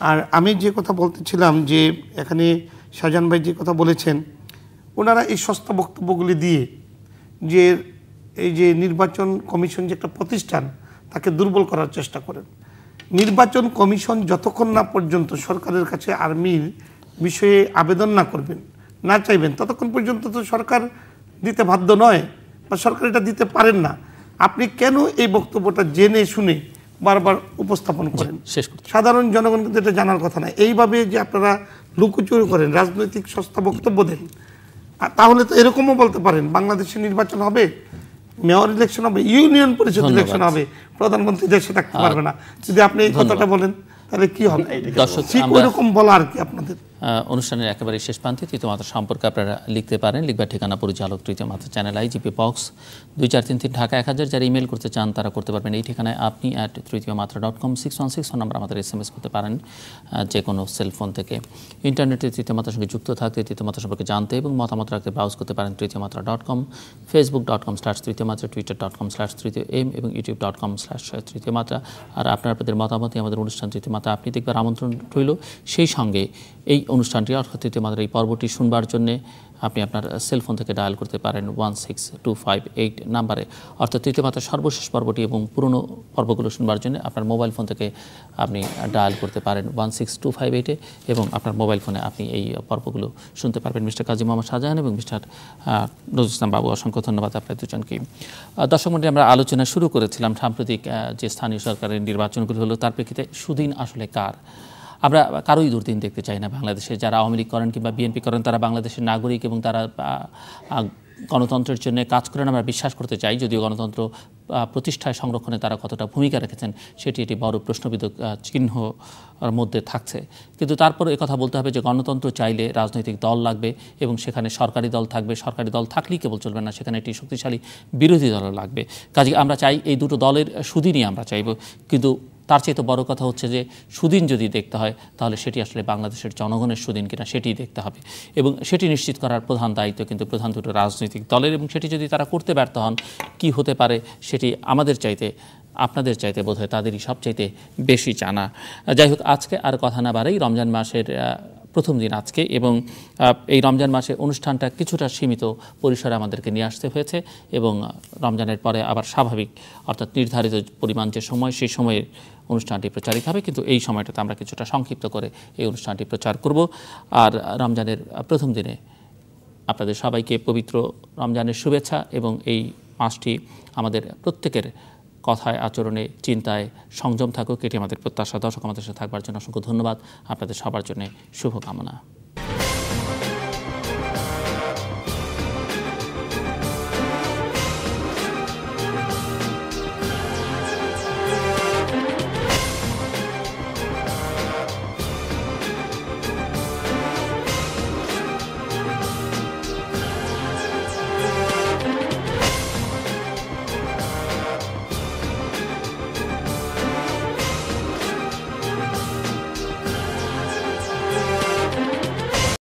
আর আমি যে কথা বলতেছিলাম যে এখানে শাহজাহান ভাই যে কথা বলেছেন, ওনারা এই সস্তা বক্তব্যগুলি দিয়ে যে এই যে নির্বাচন কমিশন যে একটা প্রতিষ্ঠান তাকে দুর্বল করার চেষ্টা করেন। নির্বাচন কমিশন যতক্ষণ না পর্যন্ত সরকারের কাছে আর্মির বিষয়ে আবেদন না করবেন, না চাইবেন, ততক্ষণ পর্যন্ত তো সরকার দিতে বাধ্য নয় বা সরকার এটা দিতে পারেন না। আপনি কেন এই বক্তব্যটা জেনে শুনে বারবার উপস্থাপন করেন? সাধারণ জনগণ কিন্তু এটা জানার কথা না। এইভাবে যে আপনারা লুকোচুরি করেন, রাজনৈতিক সস্তা বক্তব্য দেন, তাহলে তো এরকমও বলতে পারেন বাংলাদেশে নির্বাচন হবে, মেয়র ইলেকশন হবে, ইউনিয়ন পরিষদ ইলেকশন হবে, প্রধানমন্ত্রী দেশে থাকতে পারবে না। যদি আপনি এই কথাটা বলেন তাহলে কি হবে? ঠিক ওইরকম বলা আর কি আপনাদের।
অনুষ্ঠানের একেবারে শেষ প্রান্তে তৃতীয় মাত্রা সম্পর্কে আপনারা লিখতে পারেন। লিখবার ঠিকানা পরিচালক তৃতীয় মাত্রা চ্যানেল IGP বক্স 2433 ঢাকা 1000। যারা ইমেল করতে চান তারা করতে পারবেন এই ঠিকানায় আপনি @tritiyomatরা.com 6161 নাম্বার আমাদের SMS করতে পারেন যে কোনো সেলফোন থেকে। ইন্টারনেটে তৃতীয় মাত্রার সঙ্গে যুক্ত থাকতে তৃতীয় মাত্রা সম্পর্কে জানতে এবং মতামত রাখতে ব্রাউজ করতে পারেন tritiyomatরা.com, facebook.com/তৃতীয় মাত্রা, twitter.com/তৃতীয় এবং youtube.com/তৃতীয় মাত্রা। আর আপনাদের মতামতে আমাদের অনুষ্ঠান তৃতীয় মাত্রা আপনি দেখবার আমন্ত্রণ রইল। সেই সঙ্গে এই অনুষ্ঠানটি অর্থাৎ তৃতীয় মাত্রার এই পর্বটি শুনবার জন্যে আপনি আপনার সেলফোন থেকে ডায়াল করতে পারেন 16258 নাম্বারে। অর্থাৎ তৃতীয় মাত্রার সর্বশেষ পর্বটি এবং পুরনো পর্বগুলো শুনবার জন্য আপনার মোবাইল ফোন থেকে আপনি ডায়াল করতে পারেন 16258 এবং আপনার মোবাইল ফোনে আপনি এই পর্বগুলো শুনতে পারবেন। মিস্টার কাজী মোহাম্মদ শাহজাহান এবং মিস্টার নজরুল ইসলাম বাবু, অসংখ্য ধন্যবাদ আপনার দুজনকে। দর্শক মণ্ডলী, আমরা আলোচনা শুরু করেছিলাম সাম্প্রতিক যে স্থানীয় সরকারের নির্বাচনগুলো হলো তার প্রেক্ষিতে সুদিন আসলে কার। আমরা কারোই দুর্দিন দেখতে চাই না বাংলাদেশে। যারা আওয়ামী লীগ করেন কিংবা বিএনপি করেন তারা বাংলাদেশের নাগরিক এবং তারা গণতন্ত্রের জন্য কাজ করেন আমরা বিশ্বাস করতে চাই। যদিও গণতন্ত্র প্রতিষ্ঠায় সংরক্ষণে তারা কতটা ভূমিকা রেখেছেন সেটি একটি বড় প্রশ্নবিদ্ধ চিহ্নর মধ্যে থাকছে। কিন্তু তারপর কথা বলতে হবে যে গণতন্ত্র চাইলে রাজনৈতিক দল লাগবে এবং সেখানে সরকারি দল থাকবে। সরকারি দল থাকলেই কেবল চলবে না, সেখানে একটি শক্তিশালী বিরোধী দলও লাগবে। কাজে আমরা চাই এই দুটো দলের সুদিনই আমরা চাইব। কিন্তু তার চেয়ে তো বড় কথা হচ্ছে যে সুদিন যদি দেখতে হয় তাহলে সেটি আসলে বাংলাদেশের জনগণের সুদিন কিনা সেটিই দেখতে হবে এবং সেটি নিশ্চিত করার প্রধান দায়িত্ব কিন্তু প্রধান দুটো রাজনৈতিক দলের। এবং সেটি যদি তারা করতে ব্যর্থ হন কি হতে পারে সেটি আমাদের চাইতে আপনাদের চাইতে বোধ হয় তাদেরই সবচাইতে বেশি জানা। যাই হোক, আজকে আর কথা না বাড়াই, রমজান মাসের প্রথম দিন আজকে এবং এই রমজান মাসে অনুষ্ঠানটা কিছুটা সীমিত পরিসরে আমাদেরকে নিয়ে আসতে হয়েছে এবং রমজানের পরে আবার স্বাভাবিক অর্থাৎ নির্ধারিত পরিমাণ যে সময় সেই সময়ে অনুষ্ঠানটি প্রচারিত হবে। কিন্তু এই সময়টাতে আমরা কিছুটা সংক্ষিপ্ত করে এই অনুষ্ঠানটি প্রচার করব। আর রমজানের প্রথম দিনে আপনাদের সবাইকে পবিত্র রমজানের শুভেচ্ছা এবং এই মাসটি আমাদের প্রত্যেকের কথায়, আচরণে, চিন্তায় সংযম থাকুক এটি আমাদের প্রত্যাশা। দর্শক আমাদের সাথে থাকবার জন্য অসংখ্য ধন্যবাদ। আপনাদের সবার জন্য শুভকামনা।